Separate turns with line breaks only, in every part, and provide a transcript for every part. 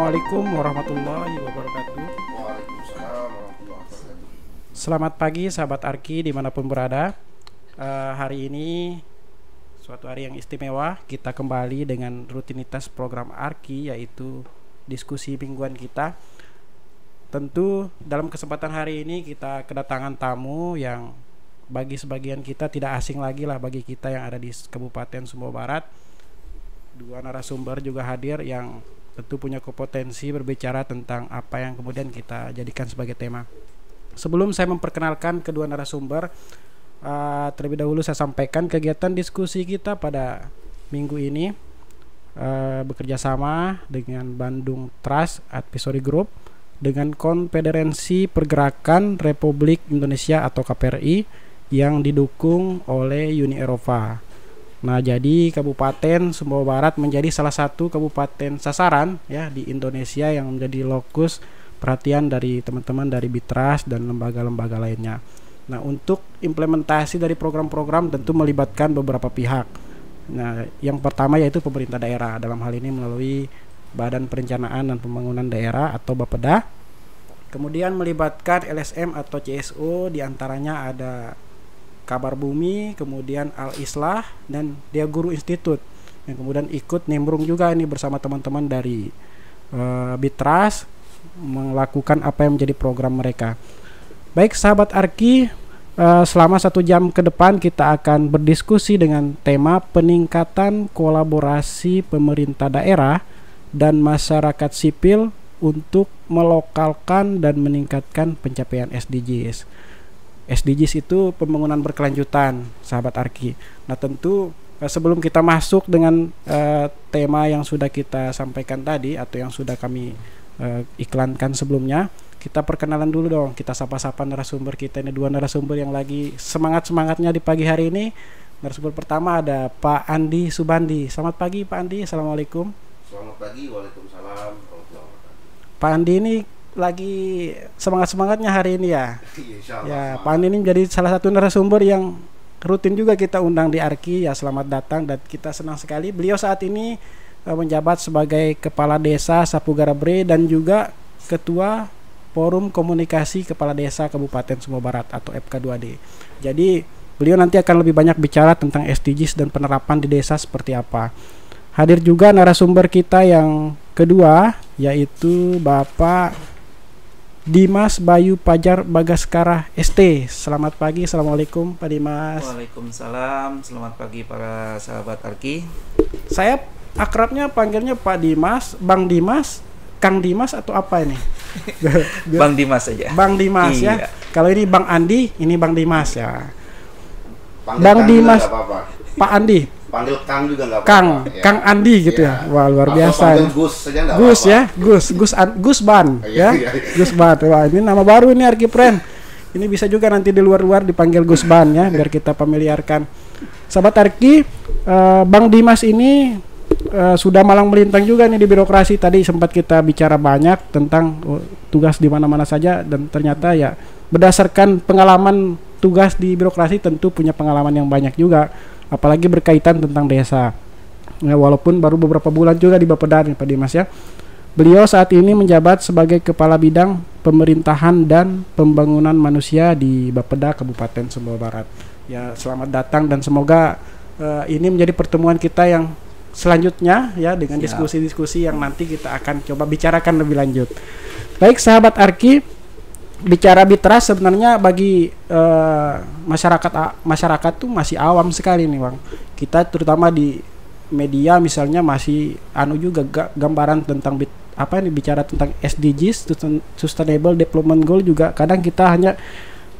Assalamualaikum warahmatullahi wabarakatuh.
Waalaikumsalam warahmatullahi wabarakatuh.
Selamat pagi sahabat Arki dimanapun berada. Hari ini suatu hari yang istimewa. Kita kembali dengan rutinitas program Arki, yaitu diskusi mingguan kita. Tentu dalam kesempatan hari ini kita kedatangan tamu yang bagi sebagian kita tidak asing lagi lah, bagi kita yang ada di Kabupaten Sumbawa Barat. Dua narasumber juga hadir yang tentu punya kompetensi berbicara tentang apa yang kemudian kita jadikan sebagai tema. Sebelum saya memperkenalkan kedua narasumber, terlebih dahulu saya sampaikan kegiatan diskusi kita pada minggu ini bekerja sama dengan Bandung Trust Advisory Group dengan Konfederasi Pergerakan Republik Indonesia atau KPRI yang didukung oleh Uni Eropa. Nah, jadi Kabupaten Sumbawa Barat menjadi salah satu kabupaten sasaran ya di Indonesia yang menjadi lokus perhatian dari teman-teman dari Bitras dan lembaga-lembaga lainnya. Nah, untuk implementasi dari program-program tentu melibatkan beberapa pihak. Nah, yang pertama yaitu pemerintah daerah, dalam hal ini melalui Badan Perencanaan dan Pembangunan Daerah atau Bapeda. Kemudian melibatkan LSM atau CSO, diantaranya ada Kabar Bumi, kemudian Al-Islah dan Dia Guru Institute yang kemudian ikut nimbrung juga ini bersama teman-teman dari Bitras melakukan apa yang menjadi program mereka. Baik sahabat Arki, selama 1 jam ke depan kita akan berdiskusi dengan tema peningkatan kolaborasi pemerintah daerah dan masyarakat sipil untuk melokalkan dan meningkatkan pencapaian SDGs. SDGs itu pembangunan berkelanjutan, sahabat Arki. Nah, tentu sebelum kita masuk dengan tema yang sudah kita sampaikan tadi atau yang sudah kami iklankan sebelumnya, kita perkenalan dulu dong. Kita sapa-sapa narasumber kita ini, dua narasumber yang lagi semangat-semangatnya di pagi hari ini. Narasumber pertama ada Pak Andi Subandi. Selamat pagi Pak Andi. Assalamualaikum.
Selamat pagi, waalaikumsalam warahmatullahi wabarakatuh.
Pak Andi ini lagi semangat-semangatnya hari ini ya. Ya, Pak Andi ini menjadi salah satu narasumber yang rutin juga kita undang di Arki. Ya, selamat datang dan kita senang sekali. Beliau saat ini menjabat sebagai Kepala Desa Sapugara Bre dan juga Ketua Forum Komunikasi Kepala Desa Kabupaten Sumbawa Barat atau FK2D. Jadi, beliau nanti akan lebih banyak bicara tentang SDGs dan penerapan di desa seperti apa. Hadir juga narasumber kita yang kedua, yaitu Bapak Dimas Bayu Pajar Bagaskara ST. Selamat pagi, assalamualaikum Pak Dimas.
Waalaikumsalam, selamat pagi para sahabat Arki.
Saya akrabnya panggilnya Pak Dimas, Bang Dimas, Kang Dimas atau apa ini?
Bang Dimas saja.
Bang Dimas
iya.
Ya. Kalau ini Bang Andi, ini Bang Dimas ya.
Panggil
Bang
Kang
Dimas,
juga gak apa-apa.
Pak Andi.
Panggil Kang juga nggak apa-apa.
Kang,
ya.
Kang Andi gitu ya. Wah, luar
Atau
biasa.
panggil Gus saja nggak
Gus
apa-apa.
ya, Gus Ban ya.
Iya.
Gus Ban. Wah, ini nama baru ini Arki Friend. Ini bisa juga nanti di luar-luar dipanggil Gus Ban ya, biar kita familiarkan. Sahabat Arki, Bang Dimas ini sudah malang melintang juga nih di birokrasi. Tadi sempat kita bicara banyak tentang tugas di mana-mana saja dan ternyata ya berdasarkan pengalaman tugas di birokrasi tentu punya pengalaman yang banyak juga, apalagi berkaitan tentang desa. Ya, walaupun baru beberapa bulan juga di Bapeda nih Pak Dimas ya. Beliau saat ini menjabat sebagai Kepala Bidang Pemerintahan dan Pembangunan Manusia di Bapeda Kabupaten Sumbawa Barat. Ya, selamat datang dan semoga ini menjadi pertemuan kita yang selanjutnya ya dengan diskusi-diskusi yang nanti kita akan coba bicarakan lebih lanjut. Baik sahabat Arki, bicara Bitras sebenarnya bagi masyarakat tuh masih awam sekali nih Bang. Kita terutama di media misalnya masih juga gambaran tentang bicara tentang SDGs, Sustainable Development Goal juga kadang kita hanya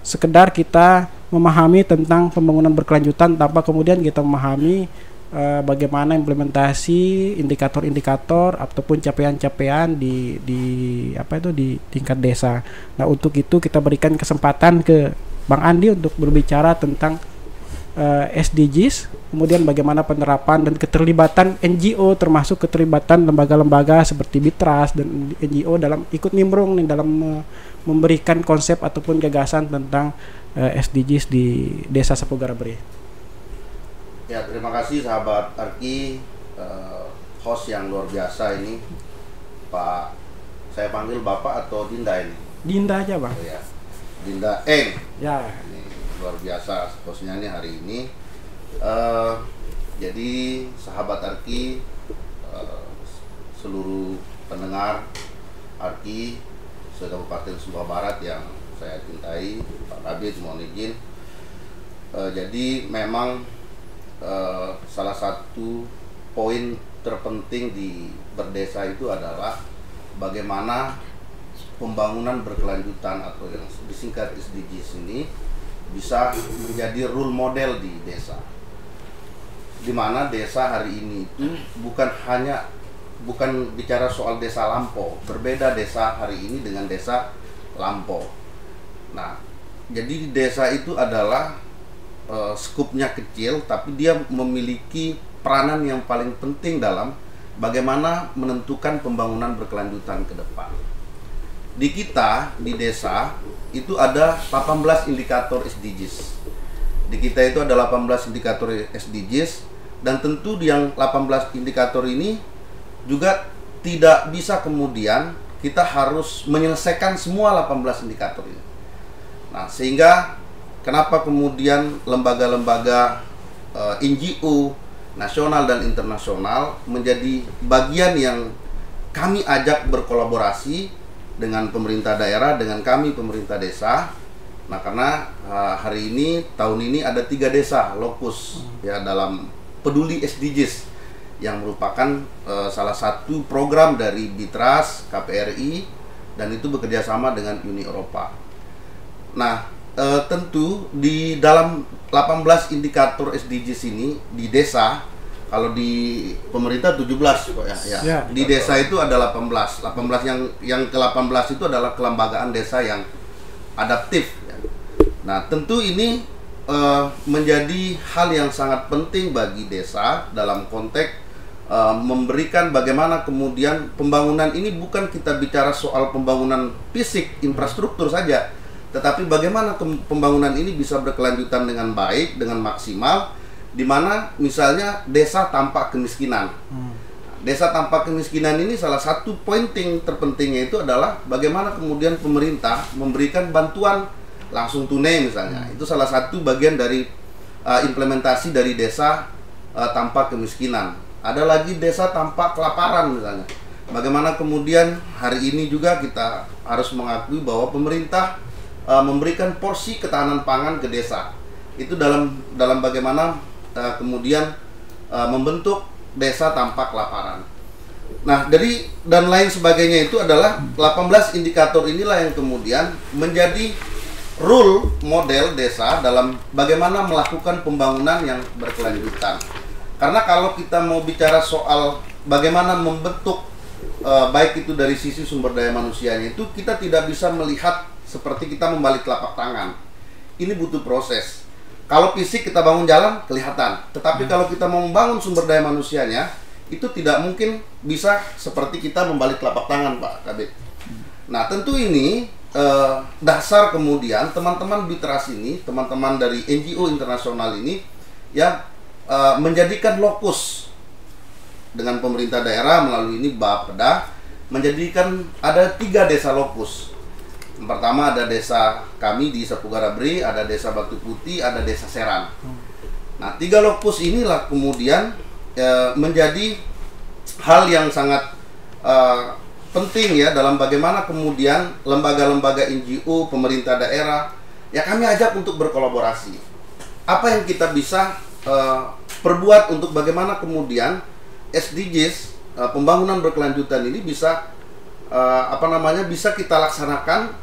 sekedar kita memahami tentang pembangunan berkelanjutan tanpa kemudian kita memahami bagaimana implementasi indikator-indikator ataupun capaian-capaian di tingkat desa. Nah, untuk itu kita berikan kesempatan ke Bang Andi untuk berbicara tentang SDGs, kemudian bagaimana penerapan dan keterlibatan NGO termasuk keterlibatan lembaga-lembaga seperti Bitras dan NGO dalam ikut nimbrung nih dalam memberikan konsep ataupun gagasan tentang SDGs di Desa Sapugara Bre.
Ya, terima kasih sahabat Arki, host yang luar biasa ini. Pak, saya panggil Bapak atau Dinda ini?
Dinda aja bang.
Oh ya, Dinda Eng.
Ya.
Ini luar biasa hostnya nih hari ini. Jadi sahabat Arki, seluruh pendengar Arki se-Kabupaten Sumbawa Barat yang saya cintai, Pak Kabit mohon izin. Jadi memang salah satu poin terpenting di berdesa itu adalah bagaimana pembangunan berkelanjutan atau yang disingkat SDGs ini bisa menjadi role model di desa. Di mana desa hari ini itu bukan bicara soal desa lampau, berbeda desa hari ini dengan desa lampau. Nah, jadi desa itu adalah skupnya kecil, tapi dia memiliki peranan yang paling penting dalam bagaimana menentukan pembangunan berkelanjutan ke depan. Di kita, di desa, itu ada 18 indikator SDGs. Di kita itu ada 18 indikator SDGs, dan tentu di yang 18 indikator ini juga tidak bisa kemudian kita harus menyelesaikan semua 18 indikator ini. Nah, sehingga kenapa kemudian lembaga-lembaga NGO nasional dan internasional menjadi bagian yang kami ajak berkolaborasi dengan pemerintah daerah, dengan kami pemerintah desa. Nah, karena hari ini, tahun ini ada 3 desa lokus ya dalam peduli SDGs yang merupakan salah satu program dari Bitras, KPRI, dan itu bekerjasama dengan Uni Eropa. Nah, tentu di dalam 18 indikator SDGs ini di desa, kalau di pemerintah 17 kok ya.
Ya.
Di desa itu ada 18. 18 yang ke-18 itu adalah kelembagaan desa yang adaptif ya. Nah, tentu ini menjadi hal yang sangat penting bagi desa dalam konteks memberikan bagaimana kemudian pembangunan ini bukan kita bicara soal pembangunan fisik, infrastruktur saja, tetapi bagaimana pembangunan ini bisa berkelanjutan dengan baik, dengan maksimal, di mana misalnya desa tanpa kemiskinan. Desa tanpa kemiskinan ini salah satu pointing terpentingnya itu adalah bagaimana kemudian pemerintah memberikan bantuan langsung tunai misalnya. Itu salah satu bagian dari implementasi dari desa tanpa kemiskinan. Ada lagi desa tanpa kelaparan misalnya. Bagaimana kemudian hari ini juga kita harus mengakui bahwa pemerintah memberikan porsi ketahanan pangan ke desa. Itu dalam bagaimana kemudian membentuk desa tanpa kelaparan. Nah, dan lain sebagainya itu adalah 18 indikator inilah yang kemudian menjadi rule model desa dalam bagaimana melakukan pembangunan yang berkelanjutan. Karena kalau kita mau bicara soal bagaimana membentuk baik itu dari sisi sumber daya manusianya, itu kita tidak bisa melihat seperti kita membalik telapak tangan. Ini butuh proses. Kalau fisik kita bangun jalan kelihatan, tetapi kalau kita mau membangun sumber daya manusianya, itu tidak mungkin bisa seperti kita membalik telapak tangan, Pak Kabit. Nah, tentu ini dasar kemudian teman-teman Bitras ini, teman-teman dari NGO internasional ini ya menjadikan lokus dengan pemerintah daerah melalui ini Bapeda, menjadikan ada 3 desa lokus. Yang pertama ada desa kami di Sapugarabri, ada desa Batu Putih, ada desa Serang. Nah, 3 lokus inilah kemudian menjadi hal yang sangat penting ya dalam bagaimana kemudian lembaga-lembaga NGO, pemerintah daerah, ya kami ajak untuk berkolaborasi. Apa yang kita bisa perbuat untuk bagaimana kemudian SDGs, pembangunan berkelanjutan ini bisa bisa kita laksanakan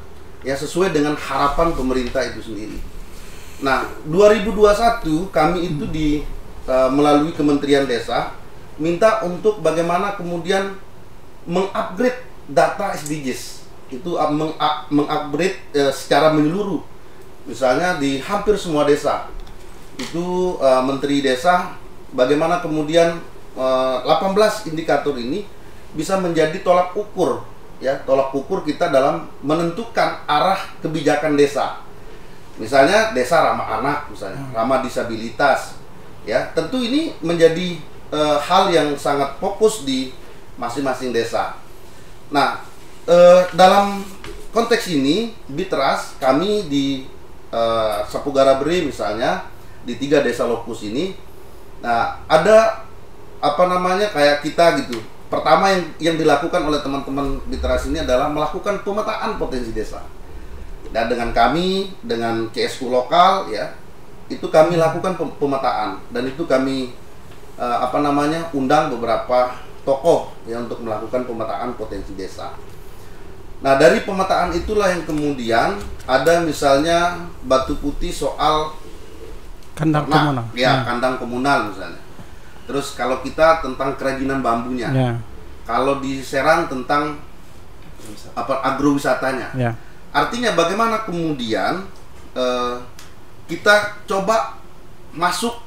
ya sesuai dengan harapan pemerintah itu sendiri. Nah, 2021 kami itu melalui Kementerian Desa minta untuk bagaimana kemudian mengupgrade data SDGs. Itu mengupgrade secara menyeluruh. Misalnya di hampir semua desa. Itu Menteri Desa bagaimana kemudian 18 indikator ini bisa menjadi tolak ukur ya, tolak ukur kita dalam menentukan arah kebijakan desa. Misalnya desa ramah anak, misalnya ramah disabilitas. Ya, tentu ini menjadi hal yang sangat fokus di masing-masing desa. Nah, dalam konteks ini Bitras kami di Sapugara Beri misalnya di 3 desa lokus ini, nah ada apa namanya kayak kita gitu. Pertama yang dilakukan oleh teman-teman Bitras ini adalah melakukan pemetaan potensi desa. Dan dengan kami, dengan CSU lokal ya, itu kami lakukan pemetaan dan itu kami undang beberapa tokoh ya untuk melakukan pemetaan potensi desa. Nah, dari pemetaan itulah yang kemudian ada misalnya batu putih soal
kandang komunal.
Ya, kandang komunal misalnya. Terus kalau kita tentang kerajinan bambunya.
Ya.
Kalau di Serang tentang agrowisatanya.
Ya.
Artinya bagaimana kemudian kita coba masuk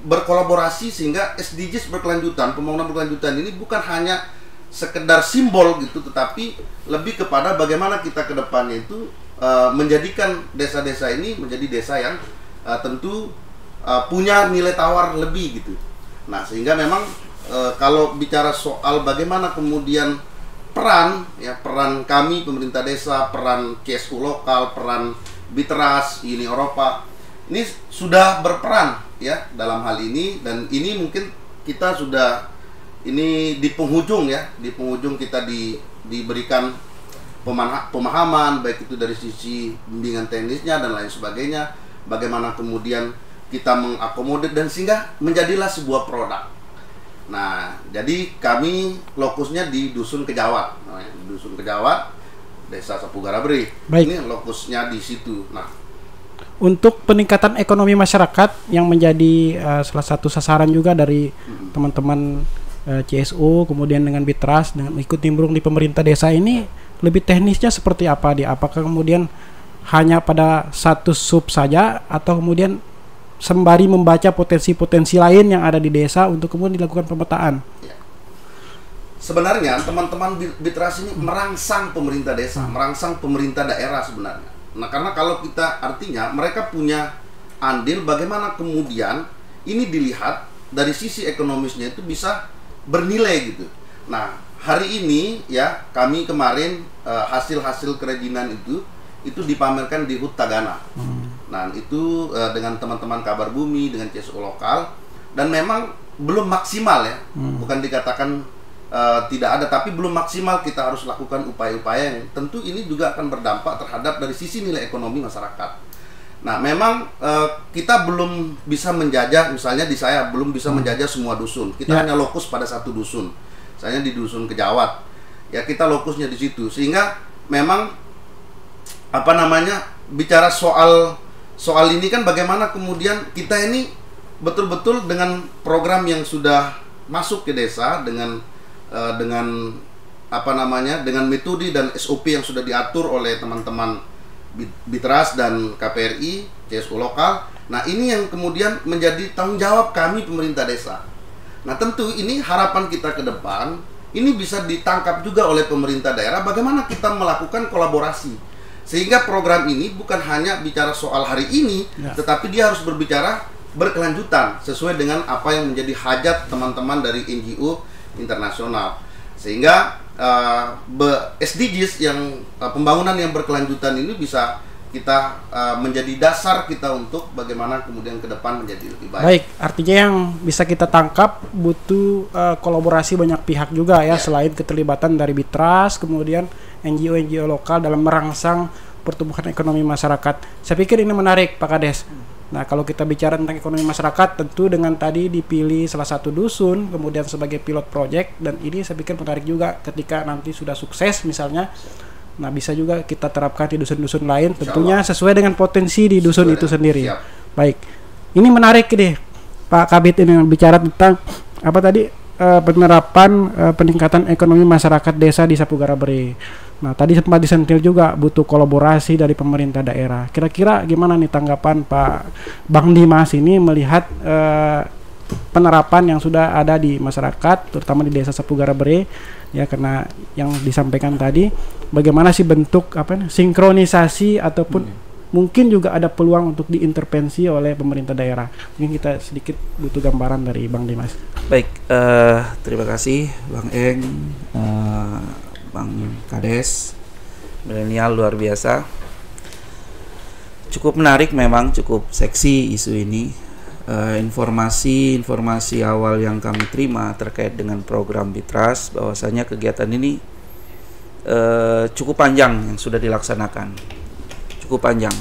berkolaborasi sehingga SDGs berkelanjutan, pembangunan berkelanjutan ini bukan hanya sekedar simbol gitu, tetapi lebih kepada bagaimana kita ke depannya itu menjadikan desa-desa ini menjadi desa yang tentu punya nilai tawar lebih gitu. Nah, sehingga memang kalau bicara soal bagaimana kemudian peran kami pemerintah desa, peran CSU lokal, peran Bitras, Uni Eropa ini sudah berperan ya dalam hal ini, dan ini mungkin kita sudah ini di penghujung kita diberikan pemahaman baik itu dari sisi bimbingan teknisnya dan lain sebagainya, bagaimana kemudian kita mengakomodir dan sehingga menjadilah sebuah produk. Nah, jadi kami lokusnya di Dusun Kejawat. Nah, Dusun Kejawat, Desa Sapugara Beri. Ini lokusnya di situ. Nah,
untuk peningkatan ekonomi masyarakat yang menjadi salah satu sasaran juga dari teman-teman CSU, kemudian dengan Bitras, dengan ikut nimbrung di pemerintah desa ini, lebih teknisnya seperti apa dia? Apakah kemudian hanya pada satu sub saja, atau kemudian sembari membaca potensi-potensi lain yang ada di desa untuk kemudian dilakukan pemetaan?
Ya. Sebenarnya teman-teman Bitras ini merangsang pemerintah desa, merangsang pemerintah daerah sebenarnya. Nah, karena kalau kita artinya mereka punya andil bagaimana kemudian ini dilihat dari sisi ekonomisnya itu bisa bernilai gitu. Nah, hari ini ya kami kemarin hasil-hasil kerajinan itu dipamerkan di HUT Tagana. Nah, itu dengan teman-teman Kabar Bumi, dengan CSU lokal, dan memang belum maksimal ya. Bukan dikatakan tidak ada, tapi belum maksimal. Kita harus lakukan upaya-upaya yang tentu ini juga akan berdampak terhadap dari sisi nilai ekonomi masyarakat. Nah, memang kita belum bisa menjajah, misalnya di saya belum bisa menjajah semua dusun. Kita hanya lokus pada satu dusun. Misalnya di Dusun Kejawat. Ya, kita lokusnya di situ. Sehingga memang bicara soal ini kan bagaimana kemudian kita ini betul-betul dengan program yang sudah masuk ke desa dengan metode dan SOP yang sudah diatur oleh teman-teman Bitras dan KPRI, CSU lokal. Nah, ini yang kemudian menjadi tanggung jawab kami pemerintah desa. Nah, tentu ini harapan kita ke depan, ini bisa ditangkap juga oleh pemerintah daerah bagaimana kita melakukan kolaborasi. Sehingga program ini bukan hanya bicara soal hari ini, tetapi dia harus berbicara berkelanjutan sesuai dengan apa yang menjadi hajat teman-teman dari NGO internasional. Sehingga SDGs yang pembangunan yang berkelanjutan ini bisa kita menjadi dasar kita untuk bagaimana kemudian ke depan menjadi lebih baik.
Baik, artinya yang bisa kita tangkap butuh kolaborasi banyak pihak juga ya, selain keterlibatan dari Bitras, kemudian NGO-NGO lokal dalam merangsang pertumbuhan ekonomi masyarakat. Saya pikir ini menarik, Pak Kades. Nah, kalau kita bicara tentang ekonomi masyarakat, tentu dengan tadi dipilih salah satu dusun, kemudian sebagai pilot project, dan ini saya pikir menarik juga ketika nanti sudah sukses misalnya. Nah, bisa juga kita terapkan di dusun-dusun lain, tentunya sesuai dengan potensi di dusun itu sendiri.
Siap.
Baik, ini menarik deh, Pak Kabit, ini bicara tentang apa tadi penerapan peningkatan ekonomi masyarakat desa di Sapugara Beri. Nah, tadi sempat disentil juga butuh kolaborasi dari pemerintah daerah. Kira-kira gimana nih tanggapan Pak Bang Dimas ini melihat penerapan yang sudah ada di masyarakat, terutama di desa Sapugara Beri, ya, karena yang disampaikan tadi, bagaimana sih bentuk sinkronisasi ataupun mungkin juga ada peluang untuk diintervensi oleh pemerintah daerah. Mungkin kita sedikit butuh gambaran dari Bang Dimas.
Baik, terima kasih Bang Eng, Bang Kades, milenial luar biasa. Cukup menarik memang, cukup seksi isu ini. Informasi awal yang kami terima terkait dengan program Bitras, bahwasanya kegiatan ini cukup panjang yang sudah dilaksanakan, cukup panjang.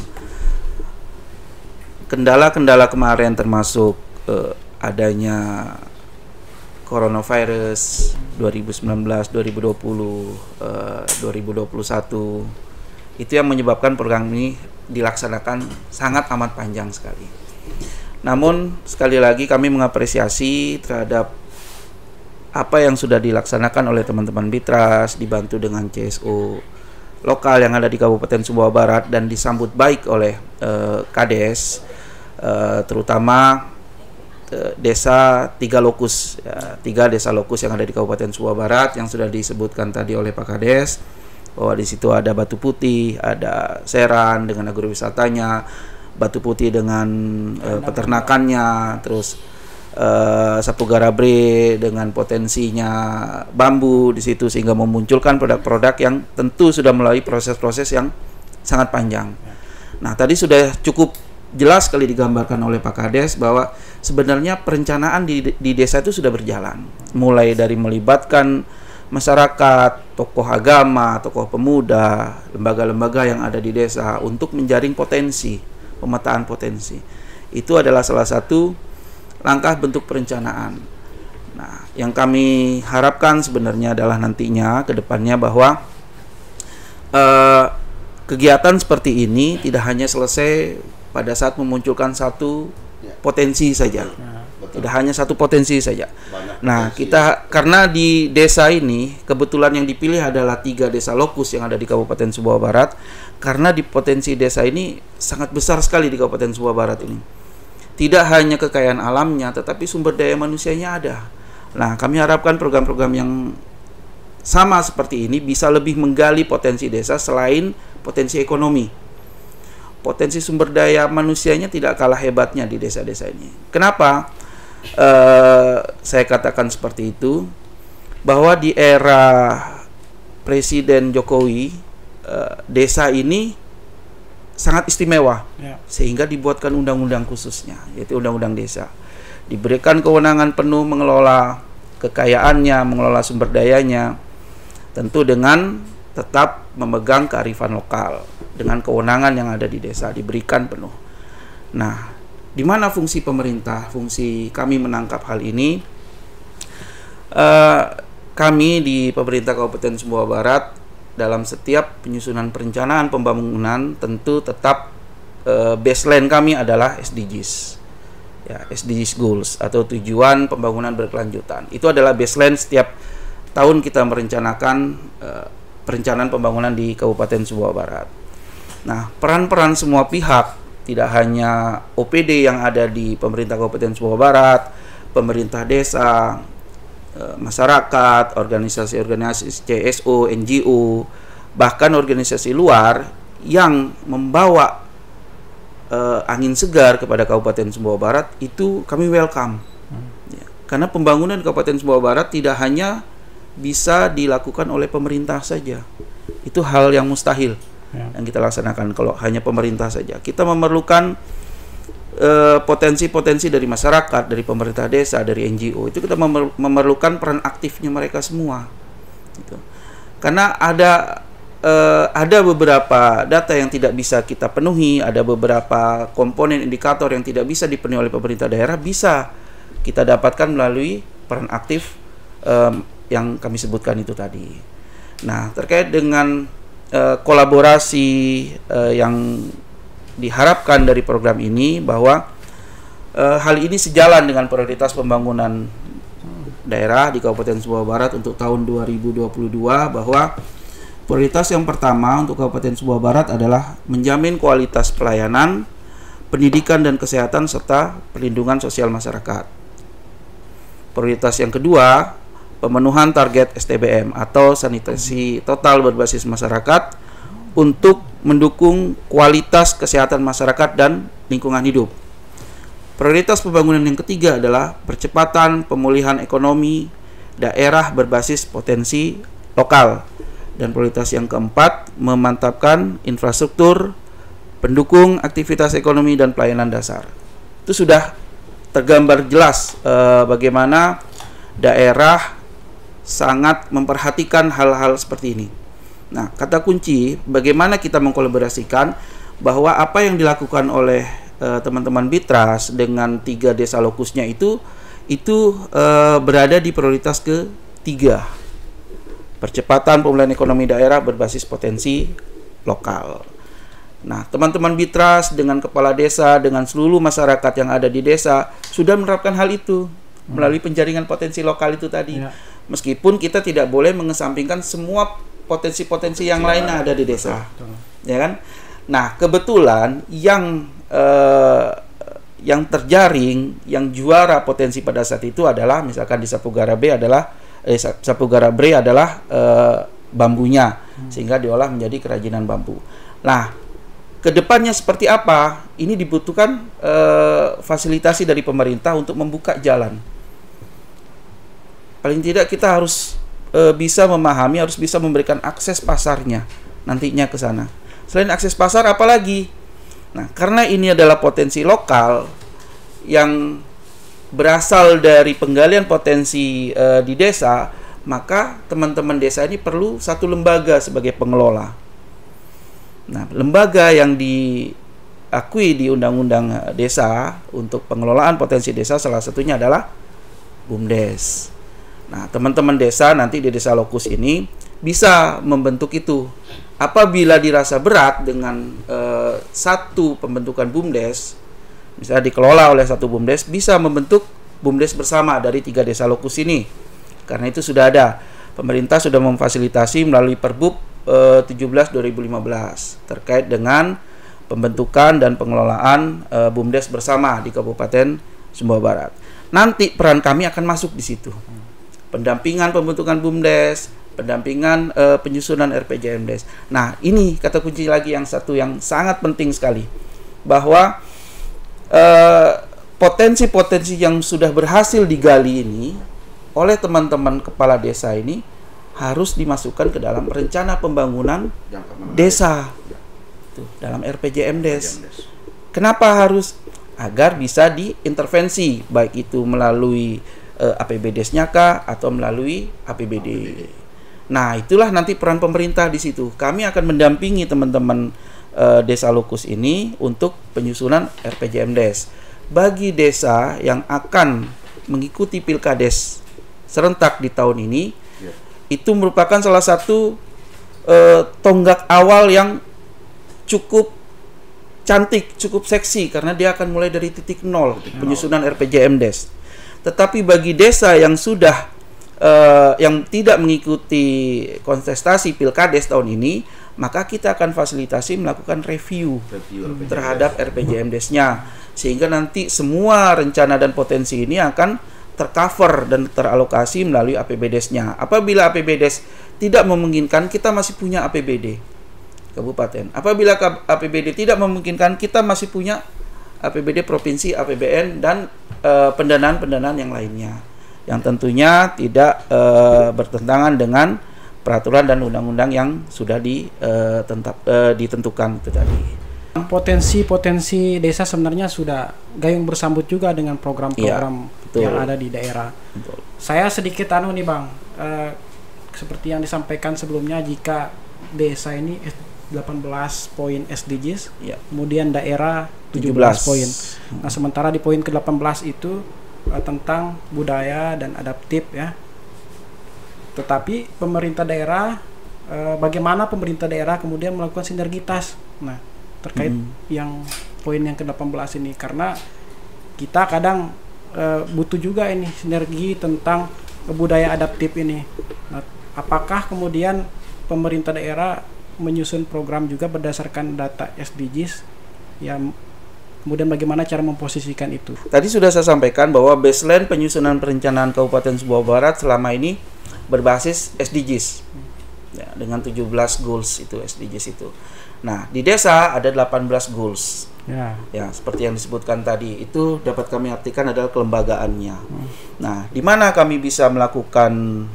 Kendala-kendala kemarin termasuk adanya coronavirus 2019, 2020, 2021, itu yang menyebabkan program ini dilaksanakan sangat amat panjang sekali. Namun sekali lagi kami mengapresiasi terhadap apa yang sudah dilaksanakan oleh teman-teman Bitras, dibantu dengan CSO lokal yang ada di Kabupaten Sumbawa Barat dan disambut baik oleh Kades, terutama desa 3 lokus, 3 desa lokus yang ada di Kabupaten Sumbawa Barat yang sudah disebutkan tadi oleh Pak Kades, bahwa di situ ada Batu Putih, ada Seran dengan agrowisatanya, Batu Putih dengan peternakannya, terus Sapu Garabre dengan potensinya bambu di situ, sehingga memunculkan produk-produk yang tentu sudah melalui proses-proses yang sangat panjang. Nah, tadi sudah cukup jelas sekali digambarkan oleh Pak Kades bahwa sebenarnya perencanaan di desa itu sudah berjalan, mulai dari melibatkan masyarakat, tokoh agama, tokoh pemuda, lembaga-lembaga yang ada di desa untuk menjaring potensi, pemetaan potensi. Itu adalah salah satu langkah bentuk perencanaan. Nah, yang kami harapkan sebenarnya adalah nantinya ke depannya bahwa kegiatan seperti ini tidak hanya selesai pada saat memunculkan satu potensi saja. Tidak hanya satu potensi saja. Nah, kita karena di desa ini kebetulan yang dipilih adalah 3 desa lokus yang ada di Kabupaten Sumbawa Barat, karena di potensi desa ini sangat besar sekali di Kabupaten Sumbawa Barat ini. Tidak hanya kekayaan alamnya, tetapi sumber daya manusianya ada. Nah, kami harapkan program-program yang sama seperti ini bisa lebih menggali potensi desa selain potensi ekonomi. Potensi sumber daya manusianya tidak kalah hebatnya di desa-desa ini. Kenapa saya katakan seperti itu? Bahwa di era Presiden Jokowi, desa ini sangat istimewa, sehingga dibuatkan undang-undang khususnya, yaitu Undang-Undang Desa. Diberikan kewenangan penuh mengelola kekayaannya, mengelola sumber dayanya, tentu dengan tetap memegang kearifan lokal, dengan kewenangan yang ada di desa diberikan penuh. Nah, di mana fungsi pemerintah, fungsi kami menangkap hal ini? Kami di pemerintah Kabupaten Sumbawa Barat dalam setiap penyusunan perencanaan pembangunan tentu tetap baseline kami adalah SDGs, ya, SDGs goals atau tujuan pembangunan berkelanjutan. Itu adalah baseline setiap tahun kita merencanakan perencanaan pembangunan di Kabupaten Sumbawa Barat. Nah, peran-peran semua pihak, tidak hanya OPD yang ada di pemerintah Kabupaten Sumbawa Barat, pemerintah desa, masyarakat, organisasi-organisasi CSO, NGO, bahkan organisasi luar yang membawa angin segar kepada Kabupaten Sumbawa Barat, itu kami welcome. Ya, karena pembangunan Kabupaten Sumbawa Barat tidak hanya bisa dilakukan oleh pemerintah saja. Itu hal yang mustahil yang kita laksanakan kalau hanya pemerintah saja. Kita memerlukan potensi-potensi dari masyarakat, dari pemerintah desa, dari NGO. Itu kita memerlukan peran aktifnya mereka semua. Gitu. Karena ada beberapa data yang tidak bisa kita penuhi, ada beberapa komponen indikator yang tidak bisa dipenuhi oleh pemerintah daerah, bisa kita dapatkan melalui peran aktif yang kami sebutkan itu tadi. Nah, terkait dengan kolaborasi yang diharapkan dari program ini, bahwa hal ini sejalan dengan prioritas pembangunan daerah di Kabupaten Sumbawa Barat untuk tahun 2022, bahwa prioritas yang pertama untuk Kabupaten Sumbawa Barat adalah menjamin kualitas pelayanan, pendidikan dan kesehatan serta perlindungan sosial masyarakat. Prioritas yang kedua, pemenuhan target STBM atau sanitasi total berbasis masyarakat untuk mendukung kualitas kesehatan masyarakat dan lingkungan hidup. Prioritas pembangunan yang ketiga adalah percepatan pemulihan ekonomi daerah berbasis potensi lokal Dan prioritas yang keempat, memantapkan infrastruktur pendukung aktivitas ekonomi dan pelayanan dasar. Itu sudah tergambar jelas bagaimana daerah sangat memperhatikan hal-hal seperti ini. Nah, kata kunci bagaimana kita mengkolaborasikan bahwa apa yang dilakukan oleh teman-teman Bitras dengan 3 desa lokusnya itu berada di prioritas ketiga. Percepatan pemulihan ekonomi daerah berbasis potensi lokal. Nah, teman-teman Bitras dengan kepala desa, dengan seluruh masyarakat yang ada di desa sudah menerapkan hal itu melalui penjaringan potensi lokal itu tadi. Ya. Meskipun kita tidak boleh mengesampingkan semua potensi-potensi yang lain yang ada di desa. Betul. Ya kan? Nah, kebetulan yang terjaring, yang juara potensi pada saat itu adalah misalkan di Sapugara Bre adalah bambunya, sehingga diolah menjadi kerajinan bambu. Nah, kedepannya seperti apa? Ini dibutuhkan fasilitasi dari pemerintah untuk membuka jalan. Paling tidak kita harus bisa memahami, harus bisa memberikan akses pasarnya nantinya ke sana. Selain akses pasar, apalagi? Nah, karena ini adalah potensi lokal yang berasal dari penggalian potensi di desa, maka teman-teman desa ini perlu satu lembaga sebagai pengelola. Nah, lembaga yang diakui di Undang-Undang Desa untuk pengelolaan potensi desa salah satunya adalah BUMDes. Nah, teman-teman desa nanti di desa lokus ini bisa membentuk itu. Apabila dirasa berat dengan satu pembentukan BUMDes, misalnya dikelola oleh satu BUMDes, bisa membentuk BUMDes bersama dari 3 desa lokus ini. Karena itu sudah ada. Pemerintah sudah memfasilitasi melalui Perbub 17/2015 terkait dengan pembentukan dan pengelolaan BUMDes bersama di Kabupaten Sumbawa Barat. Nanti peran kami akan masuk di situ. Pendampingan pembentukan BUMDes, pendampingan penyusunan RPJMDes. Nah, ini kata kunci lagi yang satu yang sangat penting sekali, bahwa potensi-potensi yang sudah berhasil digali ini oleh teman-teman kepala desa ini harus dimasukkan ke dalam rencana pembangunan desa. Tuh, dalam RPJMDes. Kenapa harus? Agar bisa diintervensi, baik itu melalui APBDes-nya kah atau melalui APBD. Nah, itulah nanti peran pemerintah di situ. Kami akan mendampingi teman-teman desa lokus ini untuk penyusunan RPJMDes. Bagi desa yang akan mengikuti Pilkades serentak di tahun ini, itu merupakan salah satu tonggak awal yang cukup cantik, cukup seksi, karena dia akan mulai dari titik nol penyusunan RPJMDes. Tetapi bagi desa yang sudah yang tidak mengikuti kontestasi Pilkades tahun ini, maka kita akan fasilitasi melakukan review terhadap RPJMDes-nya, sehingga nanti semua rencana dan potensi ini akan tercover dan teralokasi melalui APBDes-nya. Apabila APBDes tidak memungkinkan, kita masih punya APBD kabupaten. Apabila APBD tidak memungkinkan, kita masih punya APBD provinsi, APBN, dan pendanaan-pendanaan yang lainnya, yang tentunya tidak bertentangan dengan peraturan dan undang-undang yang sudah ditentukan itu tadi.
Potensi-potensi desa sebenarnya sudah gayung bersambut juga dengan program-program yang ada di daerah. Betul. Saya sedikit nih Bang, seperti yang disampaikan sebelumnya, jika desa ini 18 poin SDGs, kemudian daerah 17 poin. Nah, sementara di poin ke-18 itu tentang budaya dan adaptif ya. Tetapi pemerintah daerah, bagaimana pemerintah daerah kemudian melakukan sinergitas. Nah, terkait yang poin yang ke-18 ini, karena kita kadang butuh juga ini sinergi tentang budaya adaptif ini. Nah, apakah kemudian pemerintah daerah menyusun program juga berdasarkan data SDGs yang kemudian bagaimana cara memposisikan itu?
Tadi sudah saya sampaikan bahwa baseline penyusunan perencanaan Kabupaten Sumbawa Barat selama ini berbasis SDGs ya, dengan 17 goals itu SDGs itu. Nah, di desa ada 18 goals. Ya, seperti yang disebutkan tadi, itu dapat kami artikan adalah kelembagaannya. Nah, di mana kami bisa melakukan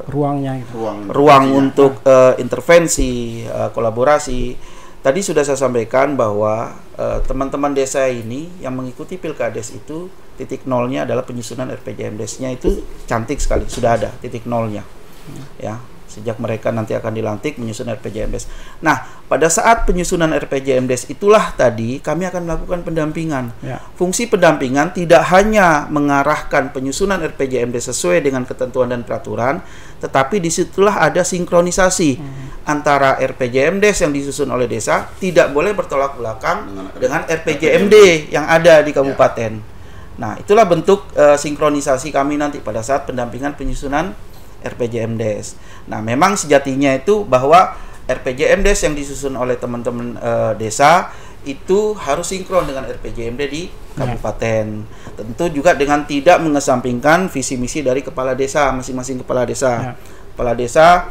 ruangnya gitu.
ruang untuk intervensi, kolaborasi. Tadi sudah saya sampaikan bahwa teman-teman desa ini yang mengikuti Pilkades itu titik nolnya adalah penyusunan RPJMDes-nya itu cantik sekali, sudah ada titik nolnya. Ya, sejak mereka nanti akan dilantik menyusun RPJMDes. Nah, pada saat penyusunan RPJMDes itulah tadi kami akan melakukan pendampingan.
Ya.
Fungsi pendampingan tidak hanya mengarahkan penyusunan RPJMDes sesuai dengan ketentuan dan peraturan, tetapi disitulah ada sinkronisasi antara RPJMDes yang disusun oleh desa tidak boleh bertolak belakang dengan RPJMD yang ada di kabupaten. Nah, itulah bentuk sinkronisasi kami nanti pada saat pendampingan penyusunan RPJMDes. Nah, memang sejatinya itu bahwa RPJMDes yang disusun oleh teman-teman desa itu harus sinkron dengan RPJMD di kabupaten. Tentu juga dengan tidak mengesampingkan visi misi dari kepala desa, masing-masing kepala desa. Kepala desa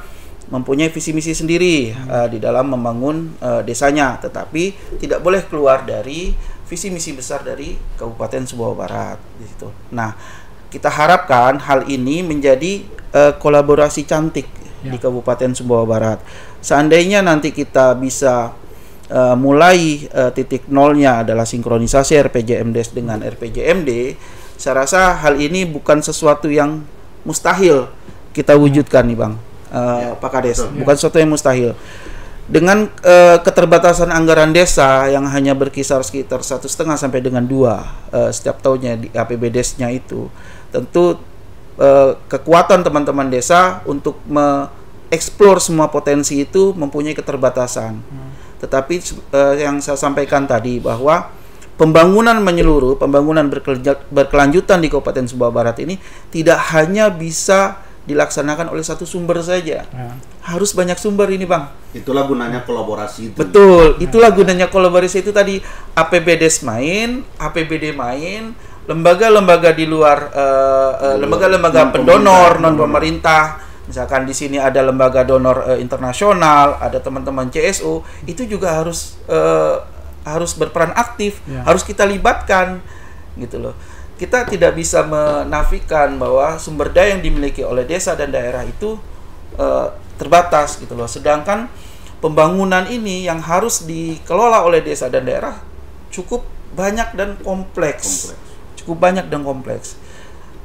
mempunyai visi misi sendiri di dalam membangun desanya, tetapi tidak boleh keluar dari visi misi besar dari Kabupaten Sumbawa Barat di situ. Nah, kita harapkan hal ini menjadi kolaborasi cantik di Kabupaten Sumbawa Barat. Seandainya nanti kita bisa mulai titik nolnya adalah sinkronisasi RPJMDes dengan RPJMD, saya rasa hal ini bukan sesuatu yang mustahil kita wujudkan nih Bang, Pak Kades, bukan sesuatu yang mustahil. Dengan keterbatasan anggaran desa yang hanya berkisar sekitar 1,5 sampai dengan 2 setiap tahunnya di APBDes-nya itu, tentu kekuatan teman-teman desa untuk mengeksplor semua potensi itu mempunyai keterbatasan. Tetapi yang saya sampaikan tadi bahwa pembangunan menyeluruh, pembangunan berkelanjutan di Kabupaten Sumbawa Barat ini tidak hanya bisa dilaksanakan oleh satu sumber saja. Harus banyak sumber ini, Bang.
Itulah gunanya kolaborasi itu.
Betul, itulah gunanya kolaborasi itu tadi. APBDes main, APBD main, lembaga-lembaga di luar, lembaga-lembaga pendonor non pemerintah, misalkan di sini ada lembaga donor internasional, ada teman-teman CSO, itu juga harus berperan aktif, harus kita libatkan, gitu loh. Kita tidak bisa menafikan bahwa sumber daya yang dimiliki oleh desa dan daerah itu terbatas, gitu loh. Sedangkan pembangunan ini yang harus dikelola oleh desa dan daerah cukup banyak dan kompleks. Cukup banyak dan kompleks.